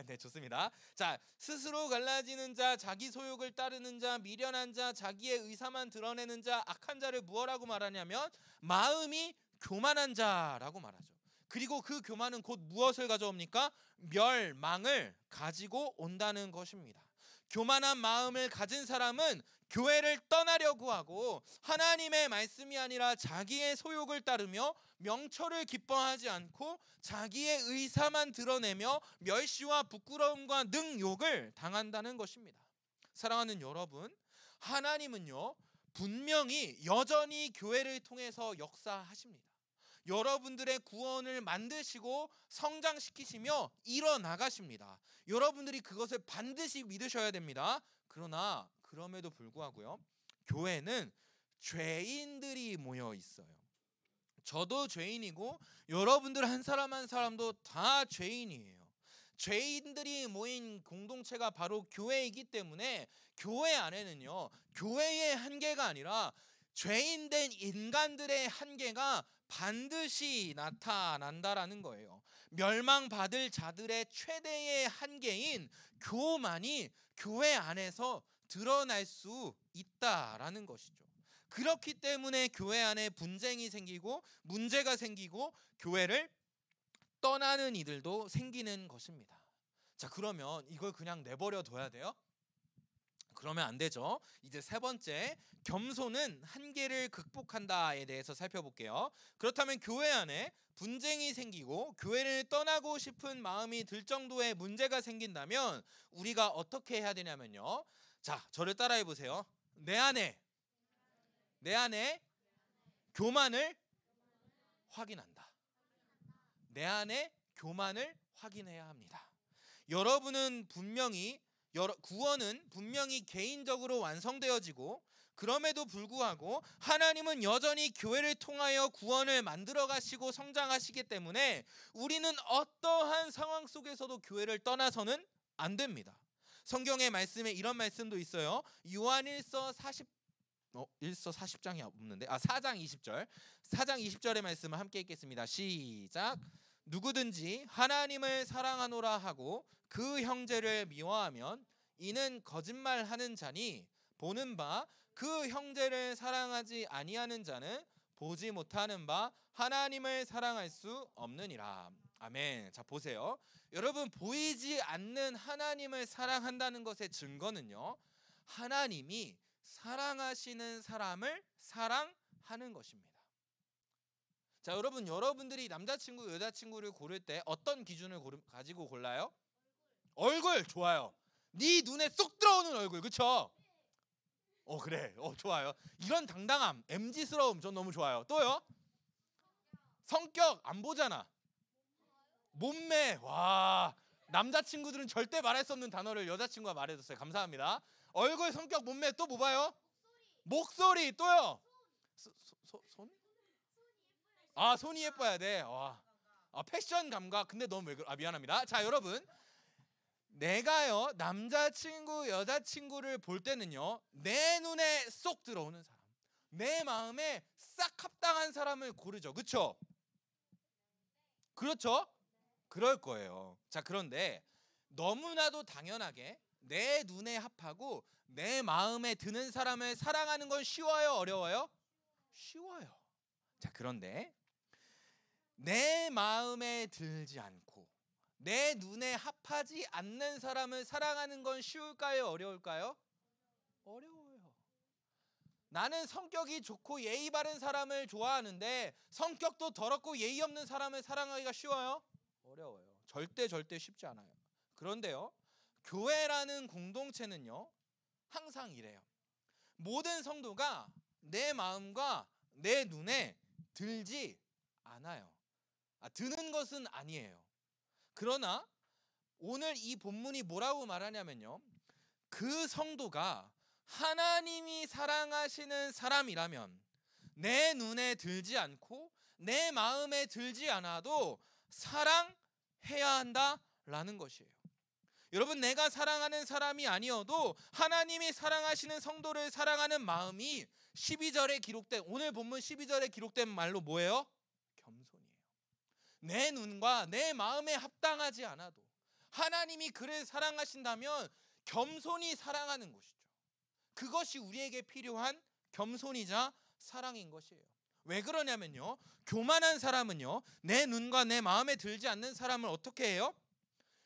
네, 좋습니다. 자, 스스로 갈라지는 자, 자기 소욕을 따르는 자, 미련한 자, 자기의 의사만 드러내는 자, 악한 자를 무엇라고 말하냐면 마음이 교만한 자라고 말하죠. 그리고 그 교만은 곧 무엇을 가져옵니까? 멸망을 가지고 온다는 것입니다. 교만한 마음을 가진 사람은 교회를 떠나려고 하고 하나님의 말씀이 아니라 자기의 소욕을 따르며 명철을 기뻐하지 않고 자기의 의사만 드러내며 멸시와 부끄러움과 능욕을 당한다는 것입니다. 사랑하는 여러분, 하나님은요 분명히 여전히 교회를 통해서 역사하십니다. 여러분들의 구원을 만드시고 성장시키시며 일어나가십니다. 여러분들이 그것을 반드시 믿으셔야 됩니다. 그러나 그럼에도 불구하고요, 교회는 죄인들이 모여 있어요. 저도 죄인이고 여러분들 한 사람 한 사람도 다 죄인이에요. 죄인들이 모인 공동체가 바로 교회이기 때문에 교회 안에는요, 교회의 한계가 아니라 죄인된 인간들의 한계가 반드시 나타난다라는 거예요. 멸망받을 자들의 최대의 한계인 교만이 교회 안에서 드러날 수 있다라는 것이죠. 그렇기 때문에 교회 안에 분쟁이 생기고 문제가 생기고 교회를 떠나는 이들도 생기는 것입니다. 자, 그러면 이걸 그냥 내버려 둬야 돼요? 그러면 안 되죠. 이제 3번째, 겸손은 한계를 극복한다에 대해서 살펴볼게요. 그렇다면 교회 안에 분쟁이 생기고 교회를 떠나고 싶은 마음이 들 정도의 문제가 생긴다면 우리가 어떻게 해야 되냐면요. 자, 저를 따라해 보세요. 내 안에 교만을 확인한다. 내 안에 교만을 확인해야 합니다. 여러분은 분명히 구원은 분명히 개인적으로 완성되어지고 그럼에도 불구하고 하나님은 여전히 교회를 통하여 구원을 만들어 가시고 성장하시기 때문에 우리는 어떠한 상황 속에서도 교회를 떠나서는 안 됩니다. 성경의 말씀에 이런 말씀도 있어요. 요한 1서 40장이 없는데 4장 20절 4장 20절의 말씀을 함께 읽겠습니다. 시작. 누구든지 하나님을 사랑하노라 하고 그 형제를 미워하면 이는 거짓말하는 자니 보는 바 그 형제를 사랑하지 아니하는 자는 보지 못하는 바 하나님을 사랑할 수 없느니라. 아멘. 자, 보세요. 여러분, 보이지 않는 하나님을 사랑한다는 것의 증거는요, 하나님이 사랑하시는 사람을 사랑하는 것입니다. 자, 여러분들이 남자친구 여자친구를 고를 때 어떤 기준을 가지고 골라요? 얼굴. 좋아요. 네 눈에 쏙 들어오는 얼굴, 그렇죠? 그래. 좋아요. 이런 당당함, MZ스러움 전 너무 좋아요. 또요? 성격 안 보잖아. 몸매. 와, 남자친구들은 절대 말할 수 없는 단어를 여자친구가 말해줬어요. 감사합니다. 얼굴, 성격, 몸매. 또 뭐 봐요? 목소리. 또요? 손? 손이 예뻐야 돼. 와. 패션 감각. 근데 너무 왜 그래? 미안합니다. 자, 여러분, 내가요 남자친구, 여자친구를 볼 때는요 내 눈에 쏙 들어오는 사람, 내 마음에 싹 합당한 사람을 고르죠. 그렇죠? 그렇죠? 그럴 거예요. 자, 그런데 너무나도 당연하게 내 눈에 합하고 내 마음에 드는 사람을 사랑하는 건 쉬워요, 어려워요? 쉬워요. 자, 그런데 내 마음에 들지 않고 내 눈에 합하지 않는 사람을 사랑하는 건 쉬울까요, 어려울까요? 어려워요. 나는 성격이 좋고 예의 바른 사람을 좋아하는데 성격도 더럽고 예의 없는 사람을 사랑하기가 쉬워요? 어려워요. 절대 쉽지 않아요. 그런데요, 교회라는 공동체는요 항상 이래요. 모든 성도가 내 마음과 내 눈에 들지 않아요. 드는 것은 아니에요. 그러나 오늘 이 본문이 뭐라고 말하냐면요, 그 성도가 하나님이 사랑하시는 사람이라면 내 눈에 들지 않고 내 마음에 들지 않아도 사랑해야 한다라는 것이에요. 여러분, 내가 사랑하는 사람이 아니어도 하나님이 사랑하시는 성도를 사랑하는 마음이 12절에 기록된, 오늘 본문 12절에 기록된 말로 뭐예요? 겸손이에요. 내 눈과 내 마음에 합당하지 않아도 하나님이 그를 사랑하신다면 겸손히 사랑하는 것이죠. 그것이 우리에게 필요한 겸손이자 사랑인 것이에요. 왜 그러냐면요, 교만한 사람은요 내 눈과 내 마음에 들지 않는 사람을 어떻게 해요?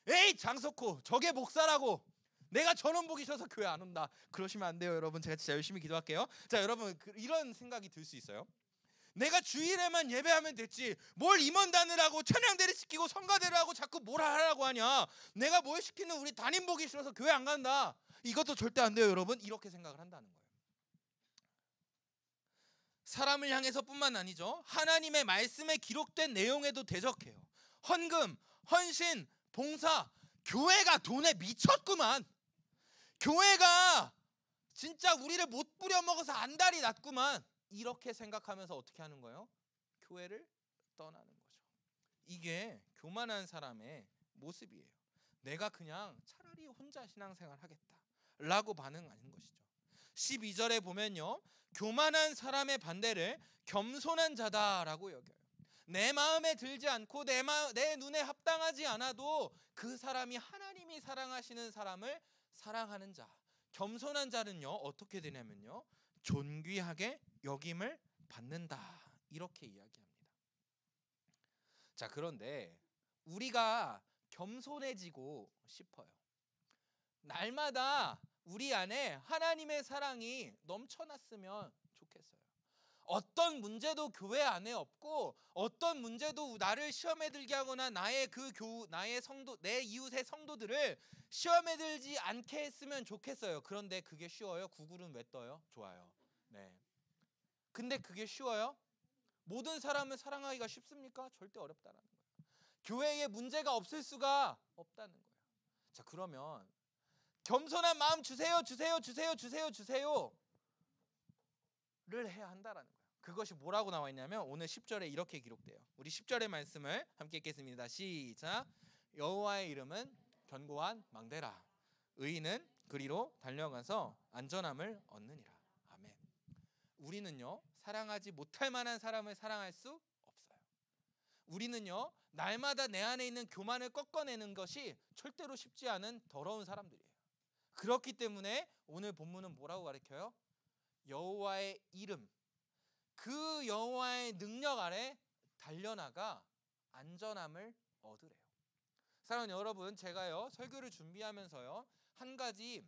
에이, 장석호 저게 목사라고, 내가 저놈 보기 싫어서 교회 안 온다, 그러시면 안 돼요. 여러분, 제가 진짜 열심히 기도할게요. 자, 여러분, 이런 생각이 들 수 있어요. 내가 주일에만 예배하면 됐지 뭘 임원단을 하고 찬양대를 시키고 성가대를 하고 자꾸 뭘 하라고 하냐, 내가 뭘 시키는 우리 담임 보기 싫어서 교회 안 간다, 이것도 절대 안 돼요. 여러분, 이렇게 생각을 한다는 거예요. 사람을 향해서뿐만 아니죠, 하나님의 말씀에 기록된 내용에도 대적해요. 헌금, 헌신, 봉사. 교회가 돈에 미쳤구만. 교회가 진짜 우리를 못 부려먹어서 안달이 났구만. 이렇게 생각하면서 어떻게 하는 거예요? 교회를 떠나는 거죠. 이게 교만한 사람의 모습이에요. 내가 그냥 차라리 혼자 신앙생활 하겠다 라고 반응하는 것이죠. 12절에 보면요, 교만한 사람의 반대를 겸손한 자다라고 여겨요. 내 마음에 들지 않고 내 눈에 합당하지 않아도 그 사람이 하나님이 사랑하시는 사람을 사랑하는 자, 겸손한 자는요 어떻게 되냐면요, 존귀하게 여김을 받는다, 이렇게 이야기합니다. 자, 그런데 우리가 겸손해지고 싶어요. 날마다 우리 안에 하나님의 사랑이 넘쳐났으면 좋겠어요. 어떤 문제도 교회 안에 없고 어떤 문제도 나를 시험에 들게 하거나 나의 성도, 내 이웃의 성도들을 시험에 들지 않게 했으면 좋겠어요. 그런데 그게 쉬워요? 구글은 왜 떠요? 좋아요. 네. 근데 그게 쉬워요? 모든 사람을 사랑하기가 쉽습니까? 절대 어렵다는 거예요. 교회에 문제가 없을 수가 없다는 거예요. 자, 그러면 겸손한 마음 주세요 를 해야 한다라는 거예요. 그것이 뭐라고 나와 있냐면 오늘 10절에 이렇게 기록돼요. 우리 10절의 말씀을 함께 읽겠습니다. 시작. 여호와의 이름은 견고한 망대라, 의인은 그리로 달려가서 안전함을 얻느니라. 아멘. 우리는요 사랑하지 못할 만한 사람을 사랑할 수 없어요. 우리는요 날마다 내 안에 있는 교만을 꺾어내는 것이 절대로 쉽지 않은 더러운 사람들이에요. 그렇기 때문에 오늘 본문은 뭐라고 가르쳐요? 여호와의 이름, 그 여호와의 능력 아래 달려나가 안전함을 얻으래요. 사랑하는 여러분, 제가요 설교를 준비하면서요 한 가지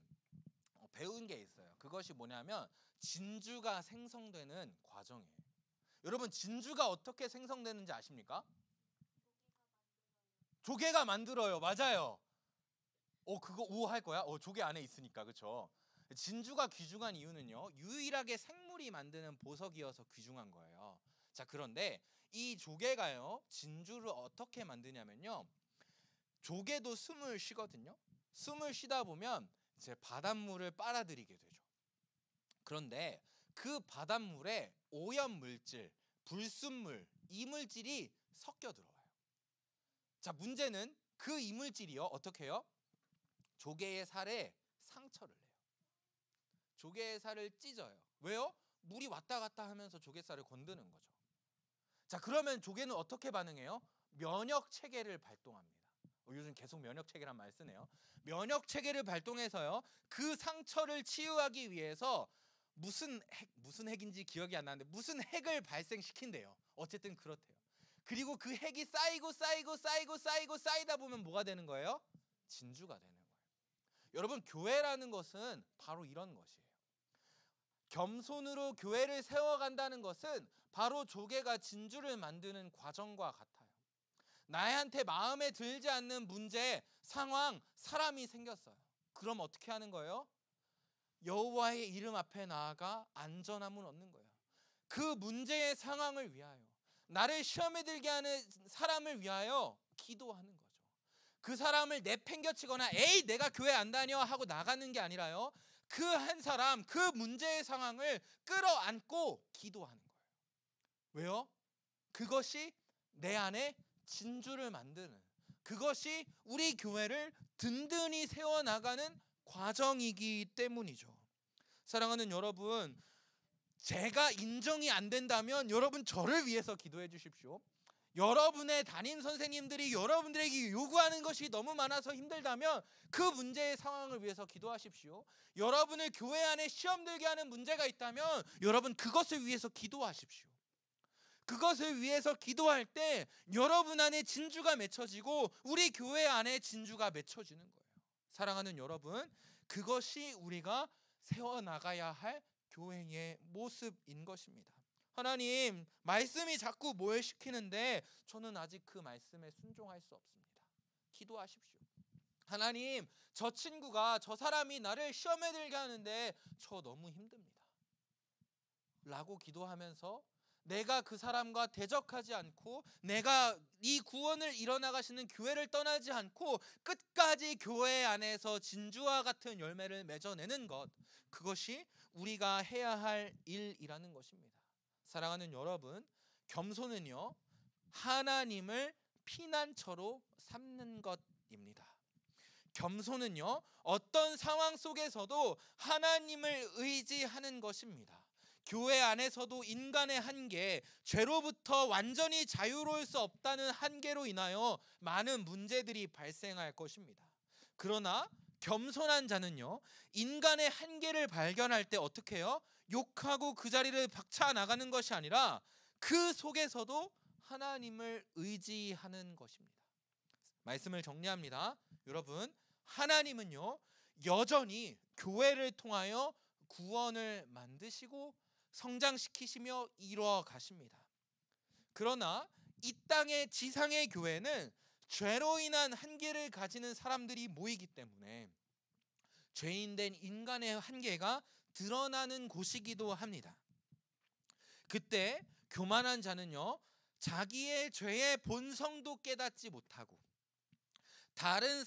배운 게 있어요. 그것이 뭐냐면 진주가 생성되는 과정이에요. 여러분, 진주가 어떻게 생성되는지 아십니까? 조개가 만들어요. 맞아요. 그거 오 할 거야? 조개 안에 있으니까, 그렇죠? 진주가 귀중한 이유는요, 유일하게 생물이 만드는 보석이어서 귀중한 거예요. 자, 그런데 이 조개가요, 진주를 어떻게 만드냐면요, 조개도 숨을 쉬거든요. 숨을 쉬다 보면 이제 바닷물을 빨아들이게 되죠. 그런데 그 바닷물에 오염물질, 불순물, 이물질이 섞여 들어와요. 자, 문제는 그 이물질이요, 어떻게 해요? 조개의 살에 상처를 내요. 조개의 살을 찢어요. 왜요? 물이 왔다 갔다 하면서 조개살을 건드는 거죠. 자, 그러면 조개는 어떻게 반응해요? 면역 체계를 발동합니다. 요즘 계속 면역 체계란 말 쓰네요. 면역 체계를 발동해서요, 그 상처를 치유하기 위해서 무슨 핵인지 기억이 안 나는데 무슨 핵을 발생시킨대요. 어쨌든 그렇대요. 그리고 그 핵이 쌓이다 보면 뭐가 되는 거예요? 진주가 되는 거예요. 여러분, 교회라는 것은 바로 이런 것이에요. 겸손으로 교회를 세워간다는 것은 바로 조개가 진주를 만드는 과정과 같아요. 나한테 마음에 들지 않는 문제, 상황, 사람이 생겼어요. 그럼 어떻게 하는 거예요? 여호와의 이름 앞에 나아가 안전함을 얻는 거예요. 그 문제의 상황을 위하여, 나를 시험에 들게 하는 사람을 위하여 기도하는 거죠. 그 사람을 내팽겨치거나 에이 내가 교회 안 다녀 하고 나가는 게 아니라요, 그 한 사람, 그 문제의 상황을 끌어안고 기도하는 거예요. 왜요? 그것이 내 안에 진주를 만드는, 그것이 우리 교회를 든든히 세워나가는 과정이기 때문이죠. 사랑하는 여러분, 제가 인정이 안 된다면 여러분 저를 위해서 기도해 주십시오. 여러분의 담임 선생님들이 여러분들에게 요구하는 것이 너무 많아서 힘들다면 그 문제의 상황을 위해서 기도하십시오. 여러분을 교회 안에 시험 들게 하는 문제가 있다면 여러분 그것을 위해서 기도하십시오. 그것을 위해서 기도할 때 여러분 안에 진주가 맺혀지고 우리 교회 안에 진주가 맺혀지는 거예요. 사랑하는 여러분, 그것이 우리가 세워나가야 할 교회의 모습인 것입니다. 하나님, 말씀이 자꾸 뭘 시키는데 저는 아직 그 말씀에 순종할 수 없습니다. 기도하십시오. 하나님, 저 친구가, 저 사람이 나를 시험에 들게 하는데 저 너무 힘듭니다 라고 기도하면서 내가 그 사람과 대적하지 않고 내가 이 구원을 이뤄나가시는 교회를 떠나지 않고 끝까지 교회 안에서 진주와 같은 열매를 맺어내는 것, 그것이 우리가 해야 할 일이라는 것입니다. 사랑하는 여러분, 겸손은요, 하나님을 피난처로 삼는 것입니다. 겸손은요, 어떤 상황 속에서도 하나님을 의지하는 것입니다. 교회 안에서도 인간의 한계, 죄로부터 완전히 자유로울 수 없다는 한계로 인하여 많은 문제들이 발생할 것입니다. 그러나 겸손한 자는요, 인간의 한계를 발견할 때 어떻게 해요? 욕하고 그 자리를 박차 나가는 것이 아니라 그 속에서도 하나님을 의지하는 것입니다. 말씀을 정리합니다. 여러분, 하나님은요, 여전히 교회를 통하여 구원을 만드시고 성장시키시며 이루어 가십니다. 그러나 이 땅의 지상의 교회는 죄로 인한 한계를 가지는 사람들이 모이기 때문에 죄인된 인간의 한계가 드러나는 곳이기도 합니다. 그때 교만한 자는요, 자기의 죄의 본성도 깨닫지 못하고 다른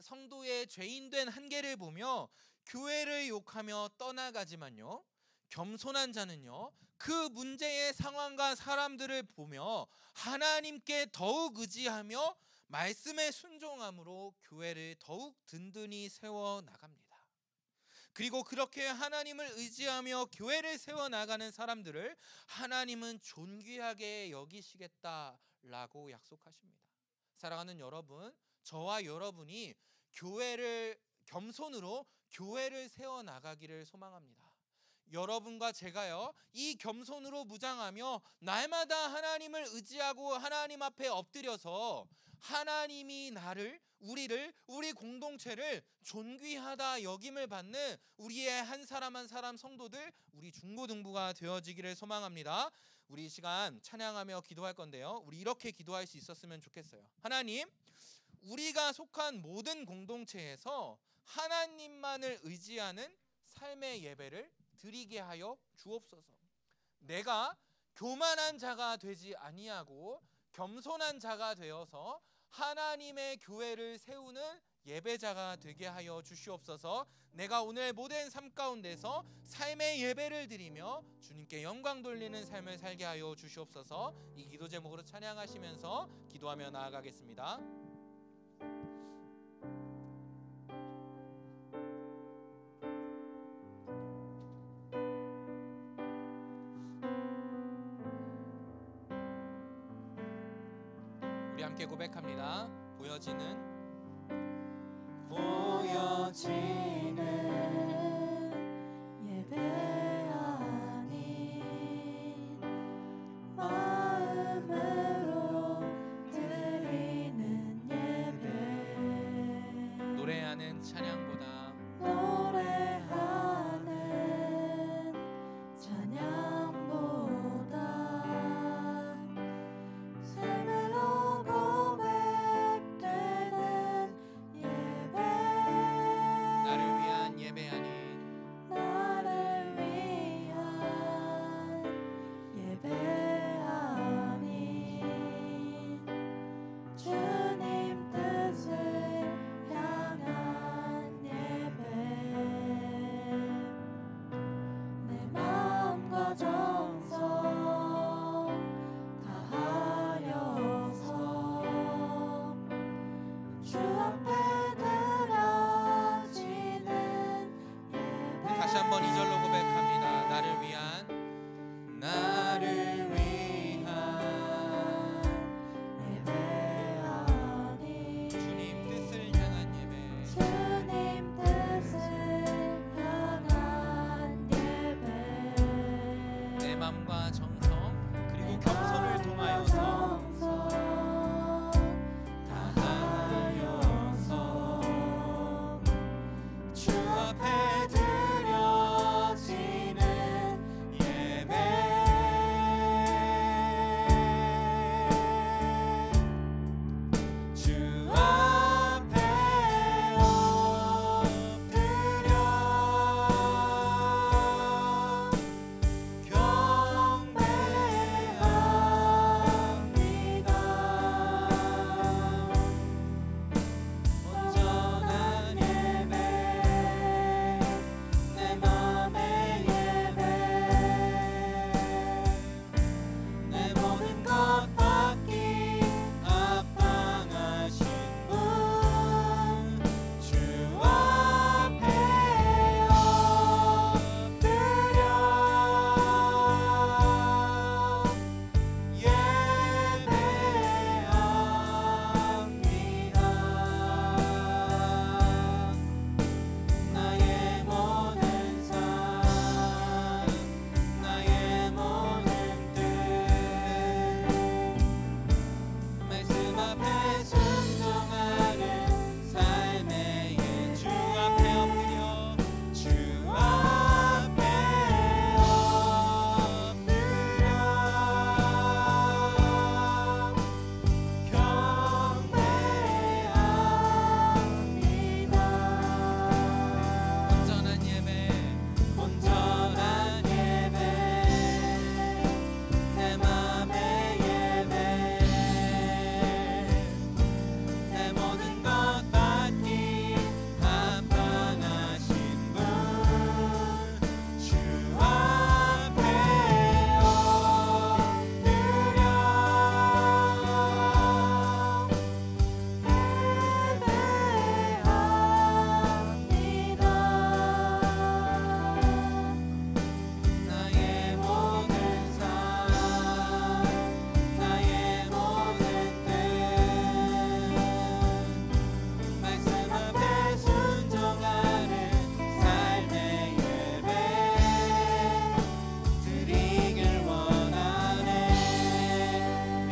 성도의 죄인된 한계를 보며 교회를 욕하며 떠나가지만요, 겸손한 자는요, 그 문제의 상황과 사람들을 보며 하나님께 더욱 의지하며 말씀에 순종함으로 교회를 더욱 든든히 세워나갑니다. 그리고 그렇게 하나님을 의지하며 교회를 세워나가는 사람들을 하나님은 존귀하게 여기시겠다라고 약속하십니다. 사랑하는 여러분, 저와 여러분이 겸손으로 교회를 세워나가기를 소망합니다. 여러분과 제가요, 이 겸손으로 무장하며 날마다 하나님을 의지하고 하나님 앞에 엎드려서 하나님이 우리 공동체를 존귀하다 여김을 받는 우리의 한 사람 한 사람 성도들, 우리 중고등부가 되어지기를 소망합니다. 우리 이 시간 찬양하며 기도할 건데요, 우리 이렇게 기도할 수 있었으면 좋겠어요. 하나님, 우리가 속한 모든 공동체에서 하나님만을 의지하는 삶의 예배를 드리게 하여 주옵소서. 내가 교만한 자가 되지 아니하고 겸손한 자가 되어서 하나님의 교회를 세우는 예배자가 되게 하여 주시옵소서. 내가 오늘 모든 삶 가운데서 삶의 예배를 드리며 주님께 영광 돌리는 삶을 살게 하여 주시옵소서. 이 기도 제목으로 찬양하시면서 기도하며 나아가겠습니다. 우리 함께 고백합니다. 보여지는 예배 아닌 마음으로 드리는 예배 노래하는 찬양보다 노래하는 찬양보다 삶으로 고백되는 예배 나를 위한 예배 아닌 나를 위한 예배 아닌 주님 뜻을 향한 예배 내 마음과 정성 다하여서 주 앞에 드려지는 예배 다시 한번 2절로 고백합니다. 나를 위한 예배 아닌 주님 뜻을 향한 예배 주님 뜻을 향한 예배 내 마음과 정성 그리고 겸손을 통하여서 다하여서 주 앞에 드려지는 예배 주 앞에 엎드려 경배합니다. 온전한 예배 내 맘의 예배 내 모든 것 받기 합당하신 분 주 앞에 엎드려 예배합니다. 나의 모든 삶 나의 모든 뜻 말씀 앞에 순종하는 삶의 주 앞에 엎드려 주 앞에 엎드려 경배합니다. 온전한 예배 내 맘의 예배 내 모든 것 받기 합당하신 분 주 앞에 엎드려 나의 모든 삶 나의 모든 뜻 말씀 앞에 순종하는 삶의 예배 드리길 원하네.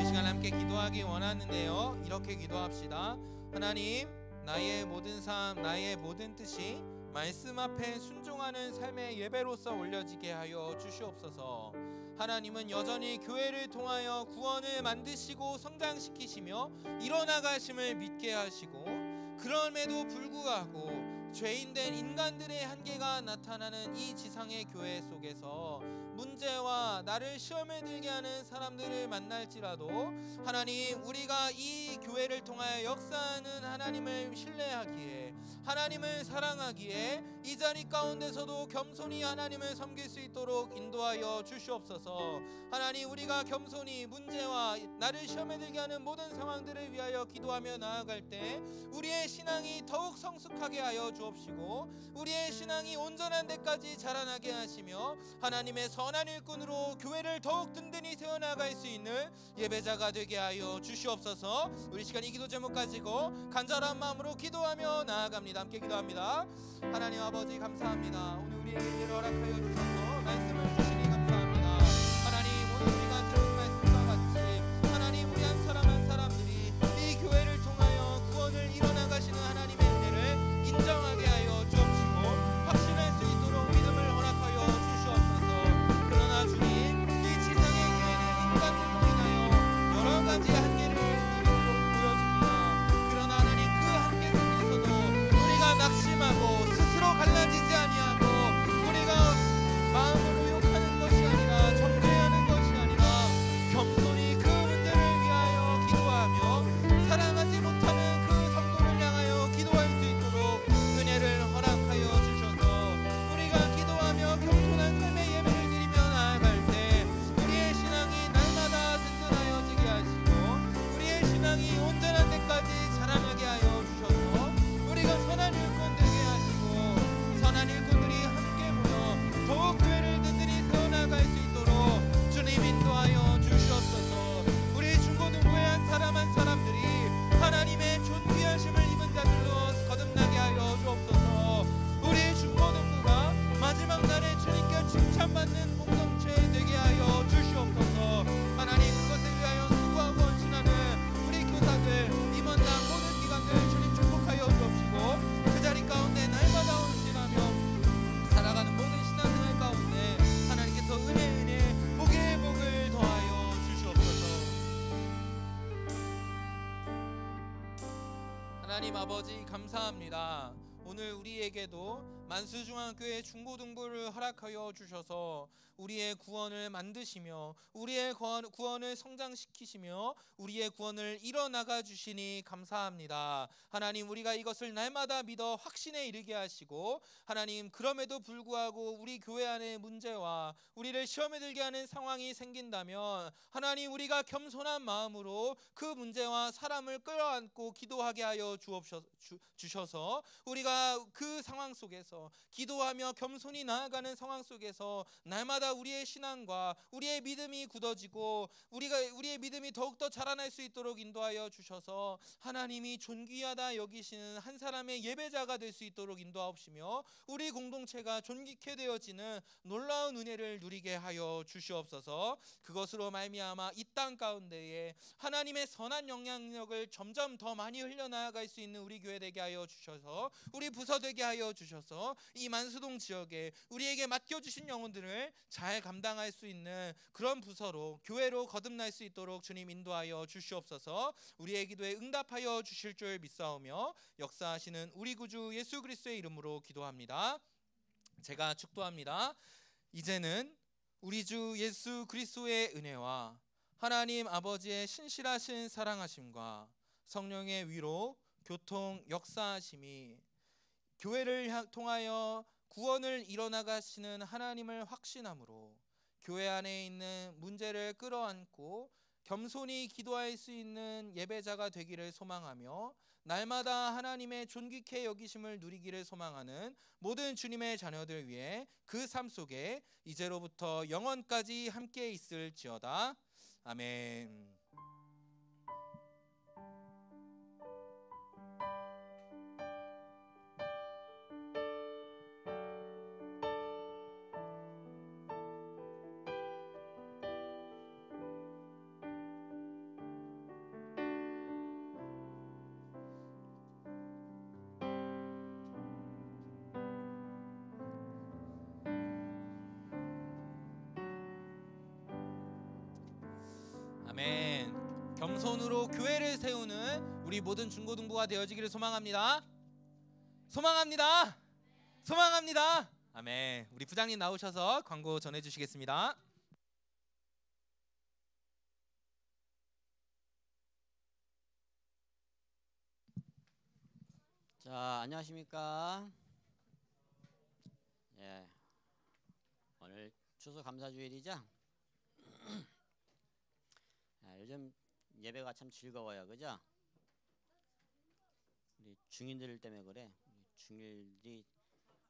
이 시간 함께 기도하기 원하는데요. 이렇게 기도합시다. 하나님, 나의 모든 삶, 나의 모든 뜻이 말씀 앞에 순종하는 삶의 예배로서 올려지게 하여 주시옵소서. 하나님은 여전히 교회를 통하여 구원을 만드시고 성장시키시며 일어나가심을 믿게 하시고 그럼에도 불구하고 죄인된 인간들의 한계가 나타나는 이 지상의 교회 속에서 문제와 나를 시험에 들게 하는 사람들을 만날지라도 하나님, 우리가 이 교회를 통하여 역사하는 하나님을 신뢰하기에, 하나님을 사랑하기에 이 자리 가운데서도 겸손히 하나님을 섬길 수 있도록 인도하여 주시옵소서. 하나님, 우리가 겸손히 문제와 나를 시험에 들게 하는 모든 상황들을 위하여 기도하며 나아갈 때 우리의 신앙이 더욱 성숙하게 하여 주옵시고, 우리의 신앙이 온전한 데까지 자라나게 하시며 하나님의 선한 일꾼으로 교회를 더욱 든든히 세워나갈 수 있는 예배자가 되게 하여 주시옵소서. 우리 시간 이 기도 제목 가지고 간절한 마음으로 기도하며 나아갑니다. 함께 기도합니다. 하나님 아버지, 감사합니다. 오늘 우리에게 은혜를 허락하여 주셔서 말씀을 주시니 감사합니다. 하나님, 오늘 우리가 들은 말씀과 같이 하나님, 우리 한 사람 한 사람들이 이 교회를 통하여 구원을 이뤄나가시는 하나님의 은혜를 인정하게 하여 주옵시고 확신할 수 있도록 믿음을 허락하여 주시옵소서. 그러나 주님, 이 지상의 교회는 인간들로 인하여 여러 가지 한계를 보여집니다. 그러나 하나님, 그 한계 속에서도 우리가 낙심하고 스스로 갈라지지 아니하고 우리가 마음으로 욕하는 것이 아니라, 정죄하는 것이 아니라 겸손히 그 문제를 위하여 기도하며 사랑하지 못하는 그 성도를 향하여 기도할 수 있도록 은혜를 허락하여 주셔서 우리가 기도하며 겸손한 삶의 예배를 드리며 나아갈 때 우리의 신앙이 날마다 든든하여지게 하시고 우리의 신앙이 온전한 데까지 자라나게 하여 주셔서 우리가 선한 일꾼 되게 하시고 선한 일꾼들이 함께 모여 더욱 교회를 든든히 세워나갈 수 있도록 주님 인도하여 주시옵소서. 우리 중고등부의 한 사람 한 사람들이 하나님의 존귀하심을 입은 자들로 거듭나게 하여 주옵소서. 우리 중고등부가 마지막 날에 주님께 칭찬받는 공동체 되게 하여 주시옵소서. 하나님, 그것을 위하여 수고하고 헌신하는 우리 교사들, 임원장, 모든 기관들 주님 축복하여 주옵시고 그 자리 가운데 날마다 헌신하며 살아가는 모든 신앙생활 가운데 하나님께서 은혜 복의 복을 더하여 주시옵소서. 하나님 아버지, 감사합니다. 오늘 우리에게도 만수중앙교회 중고등부를 허락하여 주셔서 우리의 구원을 만드시며 우리의 구원을 성장시키시며 우리의 구원을 이뤄나가 주시니 감사합니다. 하나님, 우리가 이것을 날마다 믿어 확신에 이르게 하시고 하나님, 그럼에도 불구하고 우리 교회 안에 문제와 우리를 시험에 들게 하는 상황이 생긴다면 하나님, 우리가 겸손한 마음으로 그 문제와 사람을 끌어안고 기도하게 하여 주셔서 우리가 그 상황 속에서 기도하며 겸손히 나아가는 상황 속에서 날마다 우리의 신앙과 우리의 믿음이 굳어지고 우리의 믿음이 더욱더 자라날 수 있도록 인도하여 주셔서 하나님이 존귀하다 여기시는 한 사람의 예배자가 될 수 있도록 인도하옵시며 우리 공동체가 존귀케 되어지는 놀라운 은혜를 누리게 하여 주시옵소서. 그것으로 말미암아 이 땅 가운데에 하나님의 선한 영향력을 점점 더 많이 흘려나갈 수 있는 우리 교회 되게 하여 주셔서 우리 부서 되게 하여 주셔서 이 만수동 지역에 우리에게 맡겨주신 영혼들을 잘 감당할 수 있는 그런 부서로, 교회로 거듭날 수 있도록 주님 인도하여 주시옵소서. 우리의 기도에 응답하여 주실 줄 믿사오며 역사하시는 우리 구주 예수 그리스도의 이름으로 기도합니다. 제가 축도합니다. 이제는 우리 주 예수 그리스도의 은혜와 하나님 아버지의 신실하신 사랑하심과 성령의 위로, 교통, 역사하심이 교회를 통하여 구원을 이뤄나가시는 하나님을 확신함으로 교회 안에 있는 문제를 끌어안고 겸손히 기도할 수 있는 예배자가 되기를 소망하며 날마다 하나님의 존귀케 여기심을 누리기를 소망하는 모든 주님의 자녀들 위해 그 삶 속에 이제로부터 영원까지 함께 있을지어다. 아멘. 아멘. 겸손으로 교회를 세우는 우리 모든 중고등부가 되어지기를 소망합니다. 소망합니다. 소망합니다. 아멘. 우리 부장님 나오셔서 광고 전해주시겠습니다. 자, 안녕하십니까? 예, 오늘 추수감사주일이죠? 요즘 예배가 참 즐거워요, 그죠? 우리 중인들 때문에 그래. 우리 중일들이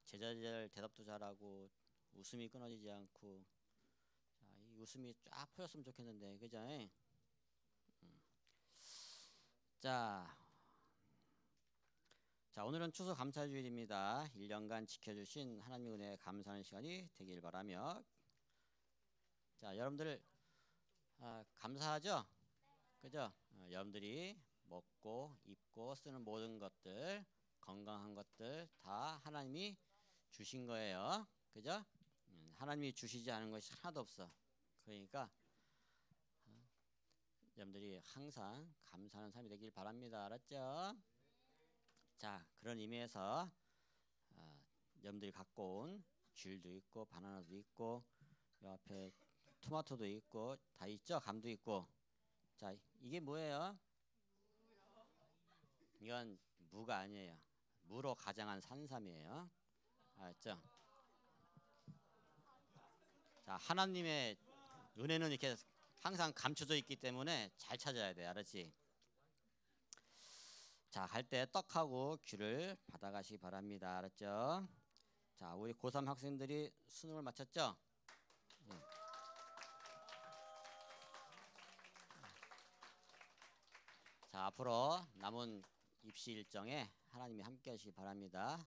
제자들 대답도 잘하고 웃음이 끊어지지 않고, 자, 이 웃음이 쫙 퍼졌으면 좋겠는데, 그죠? 자, 오늘은 추수감사주일입니다. 1년간 지켜주신 하나님의 은혜에 감사하는 시간이 되길 바라며, 자, 여러분들 감사하죠? 그죠? 여러분들이 먹고 입고 쓰는 모든 것들, 건강한 것들 다 하나님이 주신 거예요. 그죠? 하나님이 주시지 않은 것이 하나도 없어. 그러니까 여러분들이 항상 감사하는 삶이 되길 바랍니다. 알았죠? 자, 그런 의미에서 여러분들이 갖고 온 귤도 있고 바나나도 있고 요 앞에 토마토도 있고 다 있죠? 감도 있고. 자, 이게 뭐예요? 이건 무가 아니에요. 무로 가장한 산삼이에요. 알았죠? 자, 하나님의 은혜는 이렇게 항상 감춰져 있기 때문에 잘 찾아야 돼. 알았지? 자, 갈 때 떡하고 귤을 받아가시기 바랍니다. 알았죠? 자, 우리 고3 학생들이 수능을 마쳤죠? 네. 자, 앞으로 남은 입시 일정에 하나님이 함께 하시기 바랍니다.